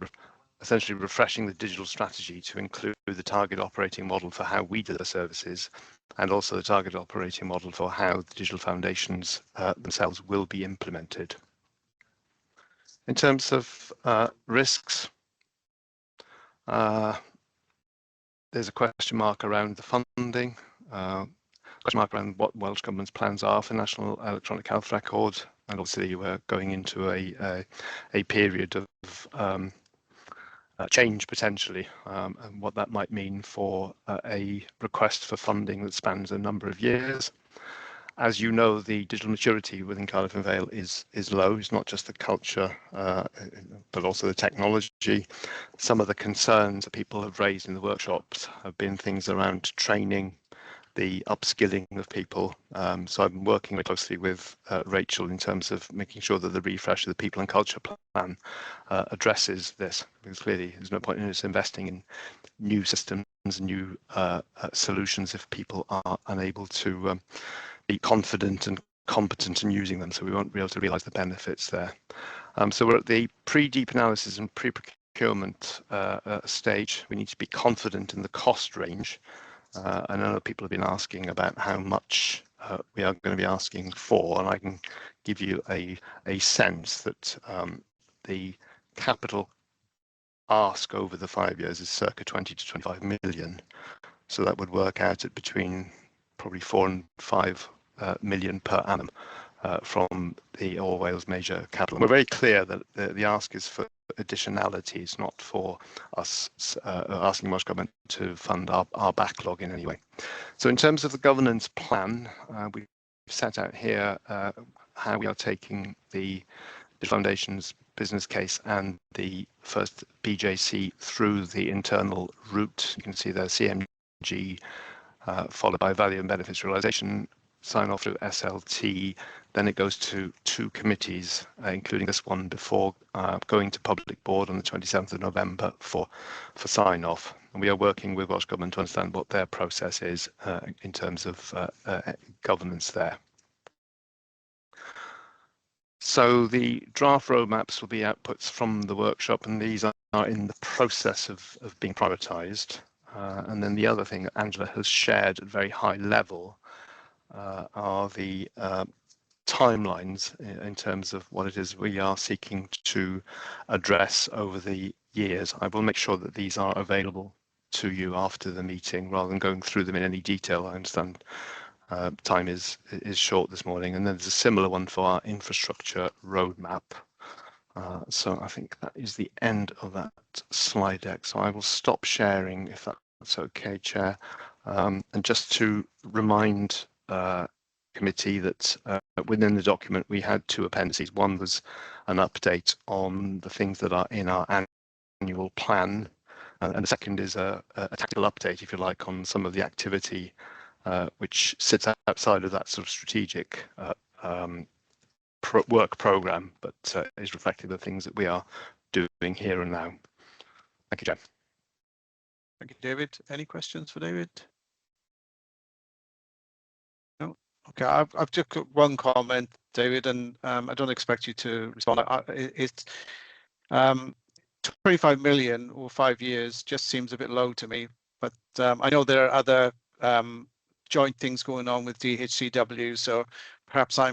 S3: essentially refreshing the digital strategy to include the target operating model for how we deliver services, and also the target operating model for how the digital foundations themselves will be implemented. In terms of risks, there's a question mark around the funding, question mark around what Welsh Government's plans are for National Electronic Health Record, and obviously we're going into a period of change potentially, and what that might mean for a request for funding that spans a number of years. As you know, the digital maturity within Cardiff and Vale is low. It's not just the culture, but also the technology. Some of the concerns that people have raised in the workshops have been things around training, the upskilling of people. So I've been working very closely with Rachel in terms of making sure that the refresh of the people and culture plan addresses this, because clearly there's no point in us investing in new systems and new solutions if people are unable to be confident and competent in using them, so we won't be able to realise the benefits there. So we're at the pre-deep analysis and pre-procurement stage. We need to be confident in the cost range. I know people have been asking about how much we are going to be asking for, and I can give you a sense that the capital ask over the 5 years is circa 20 to 25 million. So that would work out at between probably 4 and 5 million per annum from the All Wales Major Capital. We're very clear that the ask is for additionality. It's not for us asking Welsh Government to fund our backlog in any way. So in terms of the governance plan, we've set out here how we are taking the Foundation's business case and the first BJC through the internal route. You can see there CMG, followed by value and benefits realisation, sign off through SLT, then it goes to 2 committees, including this one, before going to public board on the 27th of November for sign off. And we are working with Welsh Government to understand what their process is in terms of governance there. So the draft roadmaps will be outputs from the workshop, and these are in the process of being prioritised. And then the other thing that Angela has shared at very high level are the timelines in terms of what it is we are seeking to address over the years. I will make sure that these are available to you after the meeting rather than going through them in any detail. I understand time is short this morning, and then there's a similar one for our infrastructure roadmap. So I think that is the end of that slide deck. So I will stop sharing if that's okay, Chair. And just to remind committee that within the document we had 2 appendices. One was an update on the things that are in our annual plan, and the second is a tactical update, if you like, on some of the activity which sits outside of that sort of strategic work programme, but is reflective of things that we are doing here and now. Thank you, Jeff.
S1: Thank you, David. Any questions for David? No. Okay, I've just got one comment, David, and I don't expect you to respond. It's 25 million or 5 years just seems a bit low to me, but I know there are other joint things going on with DHCW, so perhaps I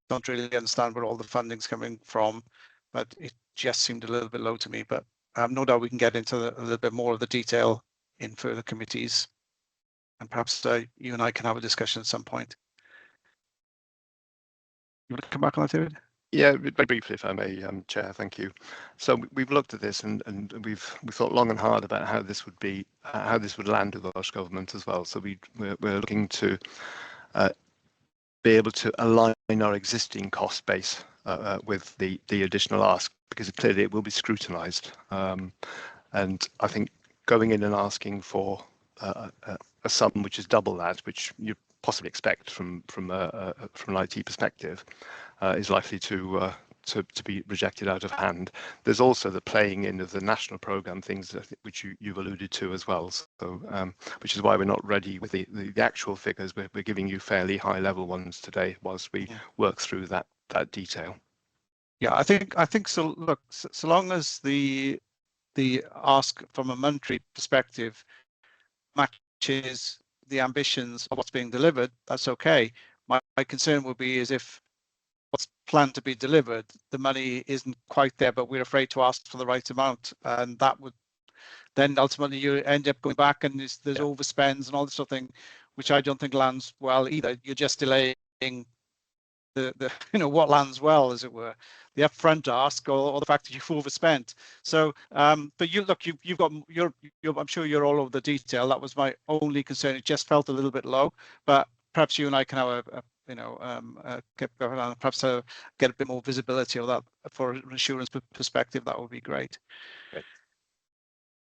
S1: don't really understand where all the funding's coming from, but it just seemed a little bit low to me. But no doubt we can get into a little bit more of the detail in further committees, and perhaps you and I can have a discussion at some point. You want to come back on that, David?
S3: Yeah, very briefly, if I may, Chair. Thank you. So we've looked at this, and we've thought long and hard about how this would be, how this would land with Welsh Government as well. So we're looking to be able to align our existing cost base with the additional ask, because clearly it will be scrutinised. And I think going in and asking for a sum which is double that, which you possibly expect from an IT perspective, is likely to be rejected out of hand. There's also the playing in of the national programme things which you've alluded to as well. So which is why we're not ready with the actual figures. We're giving you fairly high level ones today whilst we work through that detail.
S1: Yeah, I think so. Look, so long as the ask from a monetary perspective matches the ambitions of what's being delivered, that's okay. My concern would be is if what's planned to be delivered, the money isn't quite there, but we're afraid to ask for the right amount, and that would then ultimately you end up going back and there's overspends and all this sort of thing, which I don't think lands well either. You're just delaying the what lands well, as it were, the upfront ask or the fact that you've overspent. So but you look, you've got I'm sure you're all over the detail. That was my only concern. It just felt a little bit low, but perhaps you and I can have perhaps get a bit more visibility of that for an assurance perspective. That would be great.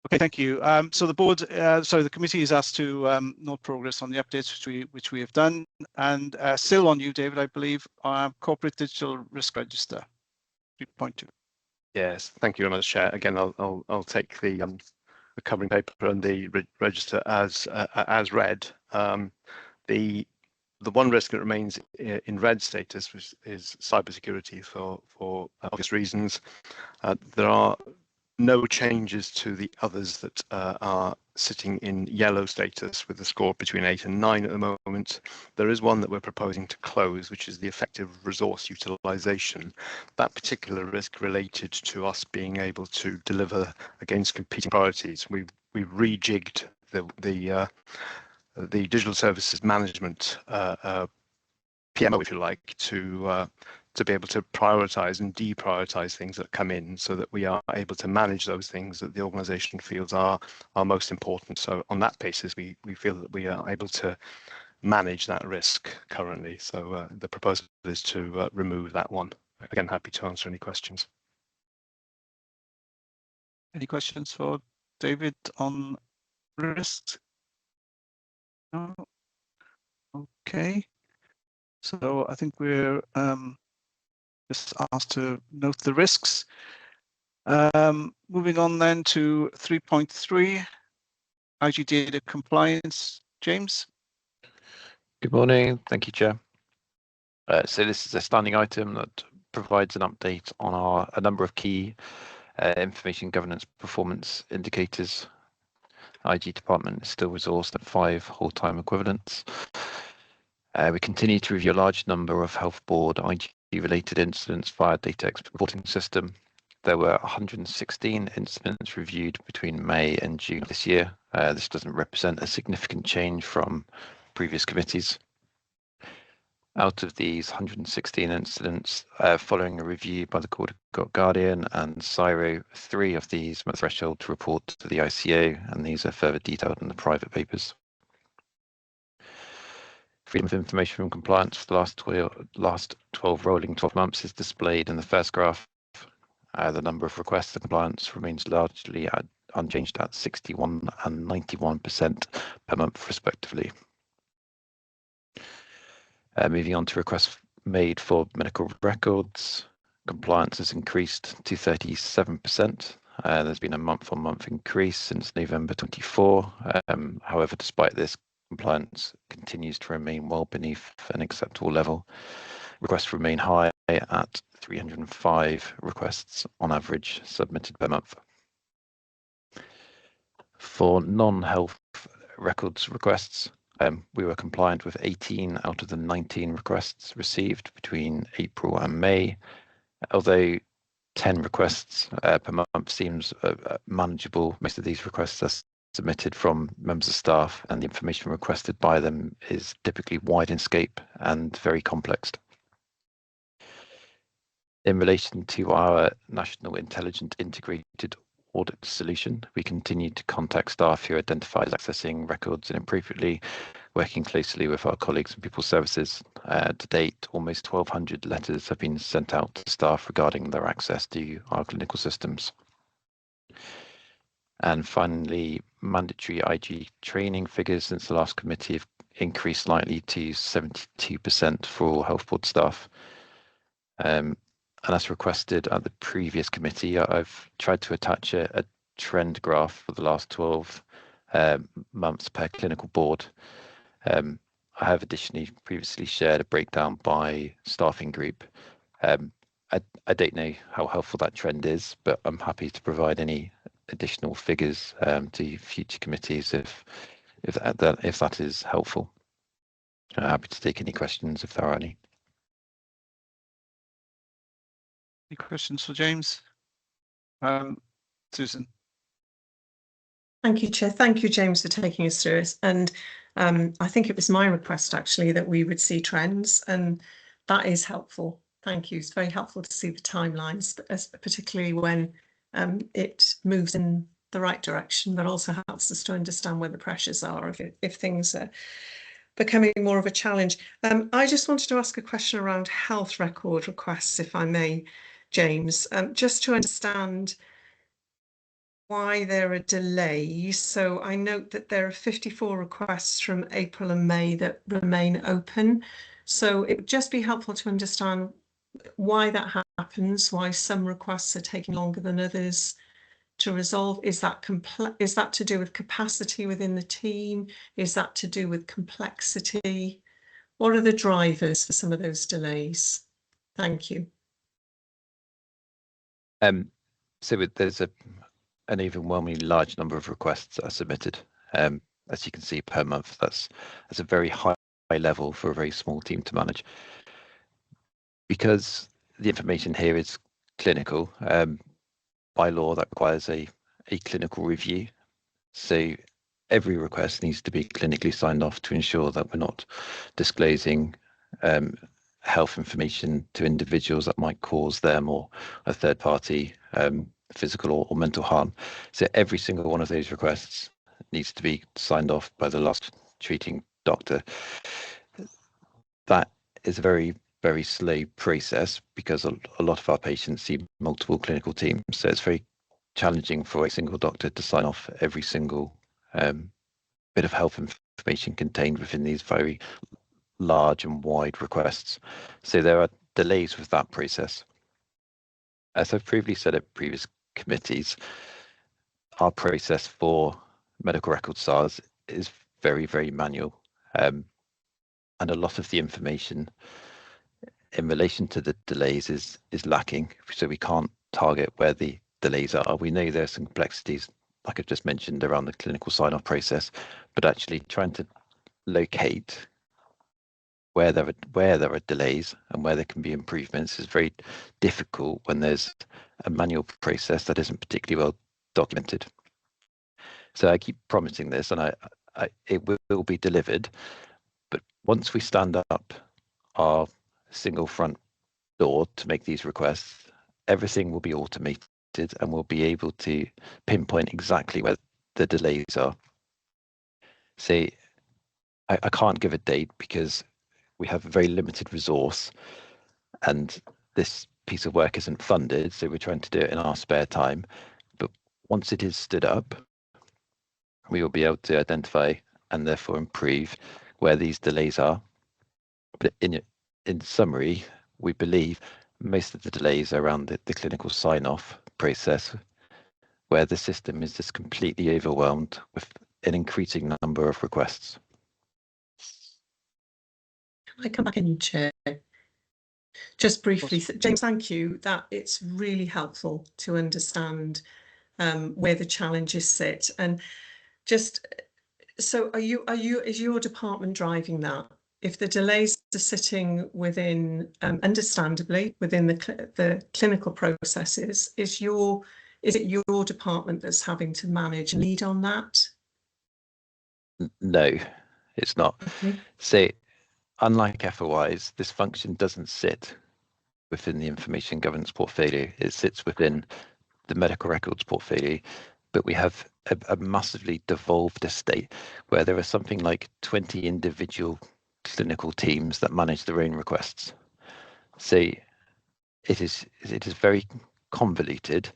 S1: Okay, thank you. So the board, the committee is asked to note progress on the updates which we have done, and still on you, David, I believe, corporate digital risk register 3.2.
S3: Yes, thank you very much, Chair. Again, I'll take the covering paper and the register as read. The one risk that remains in red status is cybersecurity for obvious reasons. There are no changes to the others that are sitting in yellow status with a score between 8 and 9 at the moment. There is one that we're proposing to close, which is the effective resource utilisation. That particular risk related to us being able to deliver against competing priorities. We've rejigged the digital services management PMO, if you like, to be able to prioritise and deprioritise things that come in, so that we are able to manage those things that the organisation feels are most important. So on that basis, we feel that we are able to manage that risk currently. So the proposal is to remove that one. Again, happy to answer any questions.
S1: Any questions for David on risks? No. Okay. So I think we're just asked to note the risks. Moving on then to 3.3, IG data compliance. James.
S7: Good morning. Thank you, Chair. So this is a standing item that provides an update on a number of key information governance performance indicators. IG department is still resourced at 5 full-time equivalents. We continue to review a large number of health board IG-related incidents via data reporting system. There were 116 incidents reviewed between May and June this year. This doesn't represent a significant change from previous committees. Out of these 116 incidents, following a review by the Court of Guardian and CSIRO, 3 of these met the threshold to report to the ICO, and these are further detailed in the private papers. Freedom of information from compliance for the last 12 rolling 12 months is displayed in the first graph. The number of requests for compliance remains largely unchanged at 61% and 91% per month, respectively. Moving on to requests made for medical records. Compliance has increased to 37%. There's been a month-on-month increase since November 24. However, despite this, compliance continues to remain well beneath an acceptable level. Requests remain high at 305 requests on average submitted per month. For non-health records requests, we were compliant with 18 out of the 19 requests received between April and May, although 10 requests per month seems manageable. Most of these requests are submitted from members of staff, and the information requested by them is typically wide in scope and very complex. In relation to our National Intelligent Integrated Audit Solution, we continue to contact staff who identified accessing records inappropriately, working closely with our colleagues in People Services. To date, almost 1,200 letters have been sent out to staff regarding their access to our clinical systems. And finally, mandatory IG training figures since the last committee have increased slightly to 72% for all health board staff. And as requested at the previous committee, I've tried to attach a trend graph for the last 12 months per clinical board. I have additionally previously shared a breakdown by staffing group. I don't know how helpful that trend is, but I'm happy to provide any additional figures to future committees if that is helpful. I'm happy to take any questions if there are any.
S1: Any questions for James? Susan.
S6: Thank you, Chair. Thank you, James, for taking us through it. And I think it was my request, actually, that we would see trends, and that is helpful. Thank you. It's very helpful to see the timelines, particularly when it moves in the right direction, but also helps us to understand where the pressures are if things are becoming more of a challenge. I just wanted to ask a question around health record requests, if I may, James, just to understand why there are delays. So I note that there are 54 requests from April and May that remain open. So it would just be helpful to understand why that happens, why some requests are taking longer than others to resolve. Is that to do with capacity within the team? Is that to do with complexity? What are the drivers for some of those delays? Thank you.
S7: So there's an overwhelmingly large number of requests that are submitted. As you can see per month, that's a very high level for a very small team to manage. Because the information here is clinical, by law that requires a clinical review. So every request needs to be clinically signed off to ensure that we're not disclosing health information to individuals that might cause them or a third party physical or mental harm. So every single one of those requests needs to be signed off by the last treating doctor. That is a very, very slow process because a lot of our patients see multiple clinical teams. So it's very challenging for a single doctor to sign off every single bit of health information contained within these very large and wide requests. So there are delays with that process. As I've previously said at previous committees, our process for medical record SARS is very, very manual. And a lot of the information in relation to the delays is lacking. So we can't target where the delays are. We know there's some complexities, like I've just mentioned, around the clinical sign-off process, but actually trying to locate where there are delays and where there can be improvements is very difficult when there's a manual process that isn't particularly well documented. So I keep promising this, and it will be delivered. But once we stand up our single front door to make these requests, everything will be automated and we'll be able to pinpoint exactly where the delays are. See, I can't give a date because we have a very limited resource and this piece of work isn't funded, so we're trying to do it in our spare time. But once it is stood up, we will be able to identify and therefore improve where these delays are. But in summary, we believe most of the delays are around the clinical sign-off process, where the system is just completely overwhelmed with an increasing number of requests.
S6: Can I come back in, Chair? Just briefly, James, thank you. That it's really helpful to understand where the challenges sit. And just so is your department driving that? If the delays are sitting within, understandably, within the clinical processes, is it your department that's having to manage and lead on that?
S7: No, it's not.
S6: Okay.
S7: So, unlike FOIs, this function doesn't sit within the information governance portfolio. It sits within the medical records portfolio, but we have a massively devolved estate where there are something like 20 individual clinical teams that manage their own requests. So it is very convoluted,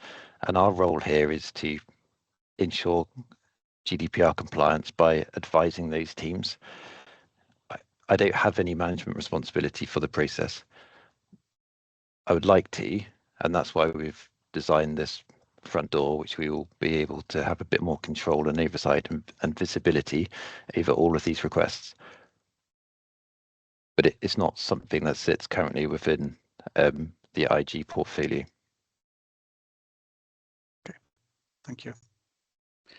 S7: and our role here is to ensure GDPR compliance by advising those teams. I don't have any management responsibility for the process. I would like to, and that's why we've designed this front door, which we will be able to have a bit more control and oversight and visibility over all of these requests. But it's not something that sits currently within the IG portfolio.
S1: Okay, thank you.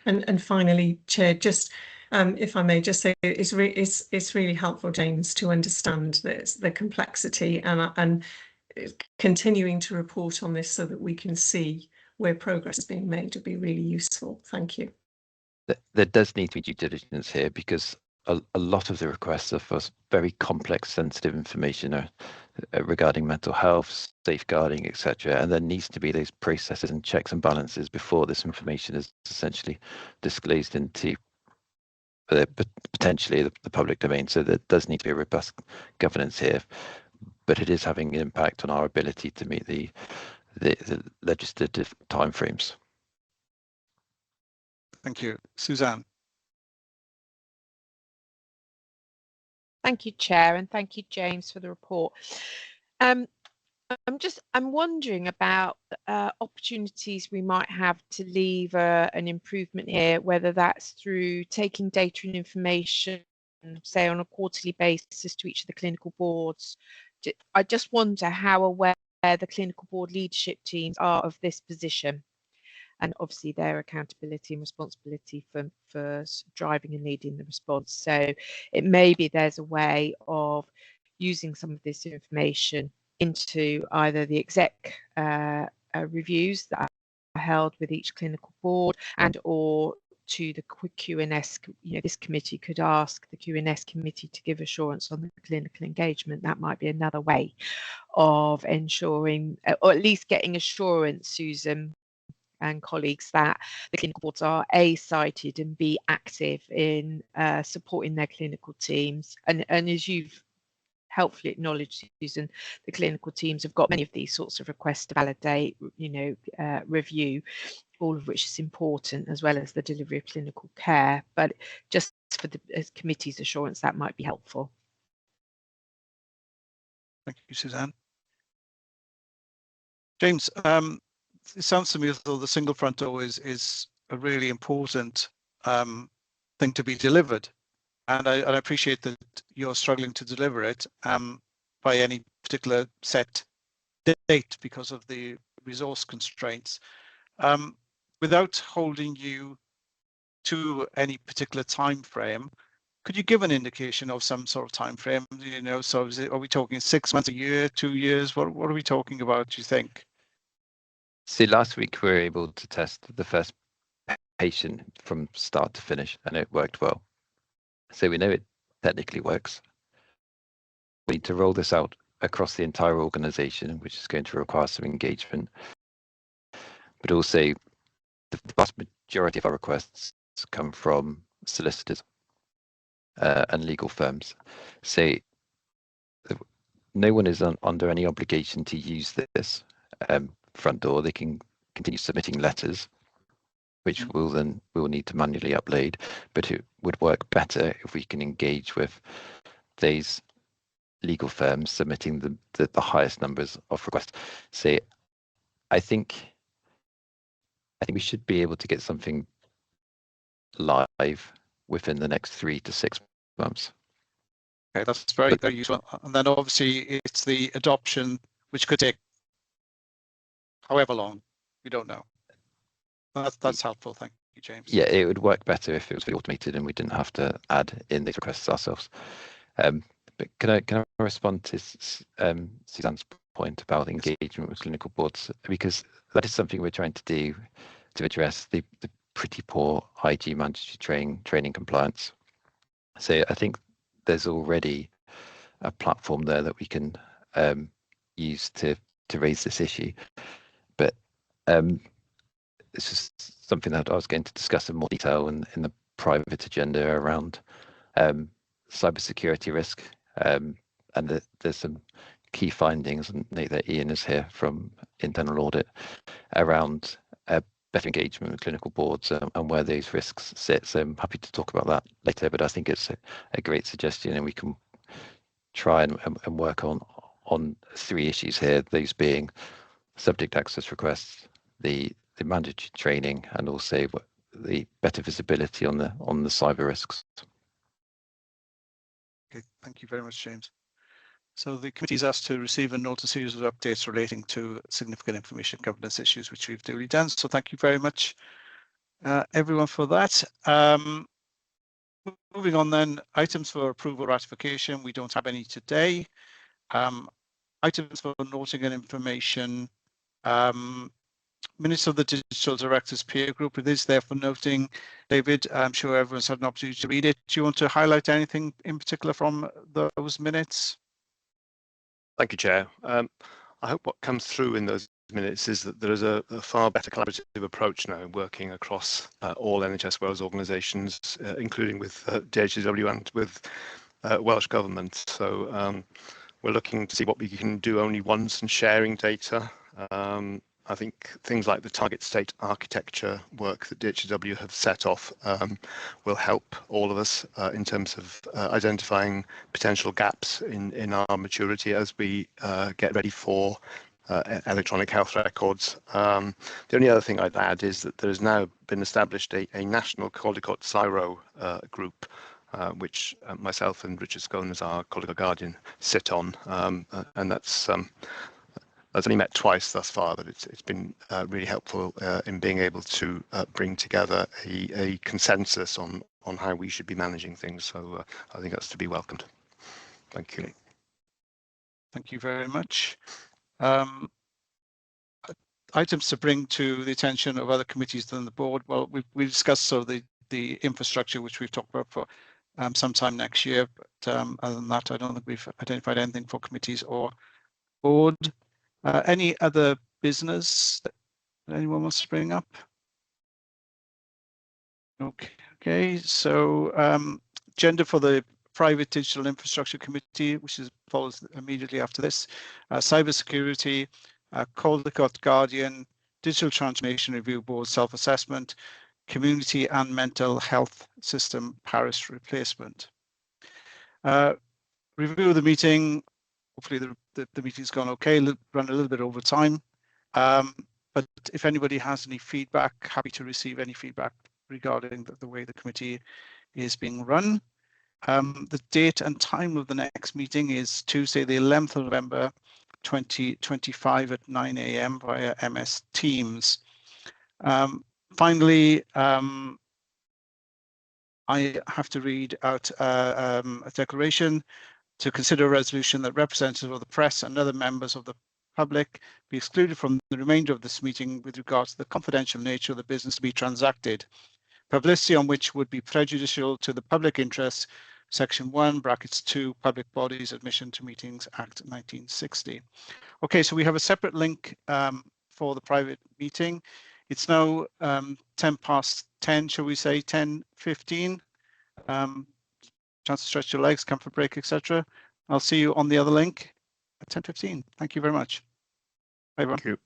S6: And finally, Chair, just if I may just say, it's really helpful, James, to understand the complexity and continuing to report on this so that we can see where progress is being made would be really useful. Thank you.
S7: There does need to be due diligence here, because a lot of the requests are for very complex, sensitive information regarding mental health, safeguarding, etc. And there needs to be those processes and checks and balances before this information is essentially disclosed into potentially the public domain. So there does need to be a robust governance here, but it is having an impact on our ability to meet the legislative timeframes.
S1: Thank you. Suzanne.
S8: Thank you, Chair, and thank you, James, for the report. I'm wondering about opportunities we might have to lever an improvement here, whether that's through taking data and information, say on a quarterly basis, to each of the clinical boards. I just wonder how aware the clinical board leadership teams are of this position, and obviously their accountability and responsibility for driving and leading the response. So it may be there's a way of using some of this information into either the exec reviews that are held with each clinical board, and or to the QNS. This committee could ask the QNS committee to give assurance on the clinical engagement. That might be another way of ensuring, or at least getting assurance, Susan and colleagues, that the clinical boards are A, cited, and B, active in supporting their clinical teams. And as you've helpfully acknowledged, Susan, the clinical teams have got many of these sorts of requests to validate, review, all of which is important, as well as the delivery of clinical care. But just for the committee's assurance, that might be helpful.
S1: Thank you, Suzanne. James, it sounds to me as though the single front door is a really important thing to be delivered. And I appreciate that you're struggling to deliver it by any particular set date because of the resource constraints. Without holding you to any particular time frame, could you give an indication of some sort of time frame? So are we talking 6 months, a year, 2 years? What are we talking about, do you think?
S7: So last week we were able to test the first patient from start to finish, and it worked well. So we know it technically works. We need to roll this out across the entire organization, which is going to require some engagement. But also, the vast majority of our requests come from solicitors and legal firms. So no one is under any obligation to use this front door. They can continue submitting letters, which we'll need to manually upload, but it would work better if we can engage with these legal firms submitting the highest numbers of requests. So I think we should be able to get something live within the next 3 to 6 months.
S1: Okay, that's very, very useful. And then obviously it's the adoption, which could take however long, we don't know. That's helpful. Thank you, James.
S7: Yeah, it would work better if it was fully automated and we didn't have to add in these requests ourselves. But can I respond to Suzanne's point about engagement with clinical boards? Because that is something we're trying to do to address the pretty poor IG mandatory training compliance. So I think there's already a platform there that we can use to raise this issue. But it's just something that I was going to discuss in more detail in the private agenda around cybersecurity risk. And there's some key findings, and that Ian is here from internal audit, around better engagement with clinical boards and where those risks sit. So I'm happy to talk about that later, but I think it's a great suggestion, and we can try and work on 3 issues here, those being subject access requests, the mandatory training, and also the better visibility on the cyber risks.
S1: Okay, thank you very much, James. So the committee is asked to receive and note a series of updates relating to significant information governance issues, which we've duly done. So thank you very much, everyone, for that. Moving on then, items for approval or ratification. We don't have any today. Items for noting and information. Minutes of the Digital Directors Peer Group. It is there for noting. David, I'm sure everyone's had an opportunity to read it. Do you want to highlight anything in particular from those minutes?
S3: Thank you, Chair. I hope what comes through in those minutes is that there is a far better collaborative approach now, working across all NHS Wales organisations, including with DHW and with Welsh Government. So we're looking to see what we can do only once and sharing data. I think things like the target state architecture work that DHW have set off will help all of us in terms of identifying potential gaps in our maturity as we get ready for electronic health records. The only other thing I'd add is that there has now been established a national Caldicot CSIRO group, which myself and Richard Scone, as our Caldicot Guardian, sit on, and that's only met twice thus far, but it's been really helpful in being able to bring together a consensus on how we should be managing things. So I think that's to be welcomed. Thank you.
S1: Okay. Thank you very much. Items to bring to the attention of other committees than the board. Well, we've discussed sort of the infrastructure, which we've talked about for sometime next year. But other than that, I don't think we've identified anything for committees or board. Any other business that anyone wants to bring up? Okay. So agenda for the Private Digital Infrastructure Committee, which follows immediately after this. Cybersecurity, Caldicot Guardian, Digital Transformation Review Board self-assessment, Community and Mental Health System Paris replacement. Review of the meeting. Hopefully the meeting's gone okay, run a little bit over time. But if anybody has any feedback, happy to receive any feedback regarding the way the committee is being run. The date and time of the next meeting is Tuesday, the 11th of November, 2025 at 9 AM via MS Teams. Finally, I have to read out a declaration to consider a resolution that representatives of the press and other members of the public be excluded from the remainder of this meeting with regard to the confidential nature of the business to be transacted, publicity on which would be prejudicial to the public interest, Section 1, brackets 2, Public Bodies Admission to Meetings Act 1960. Okay, so we have a separate link for the private meeting. It's now 10:10, shall we say, 10:15. Chance to stretch your legs, come for a break, etc. I'll see you on the other link at 10:15. Thank you very much. Bye, everyone.
S3: Thank you.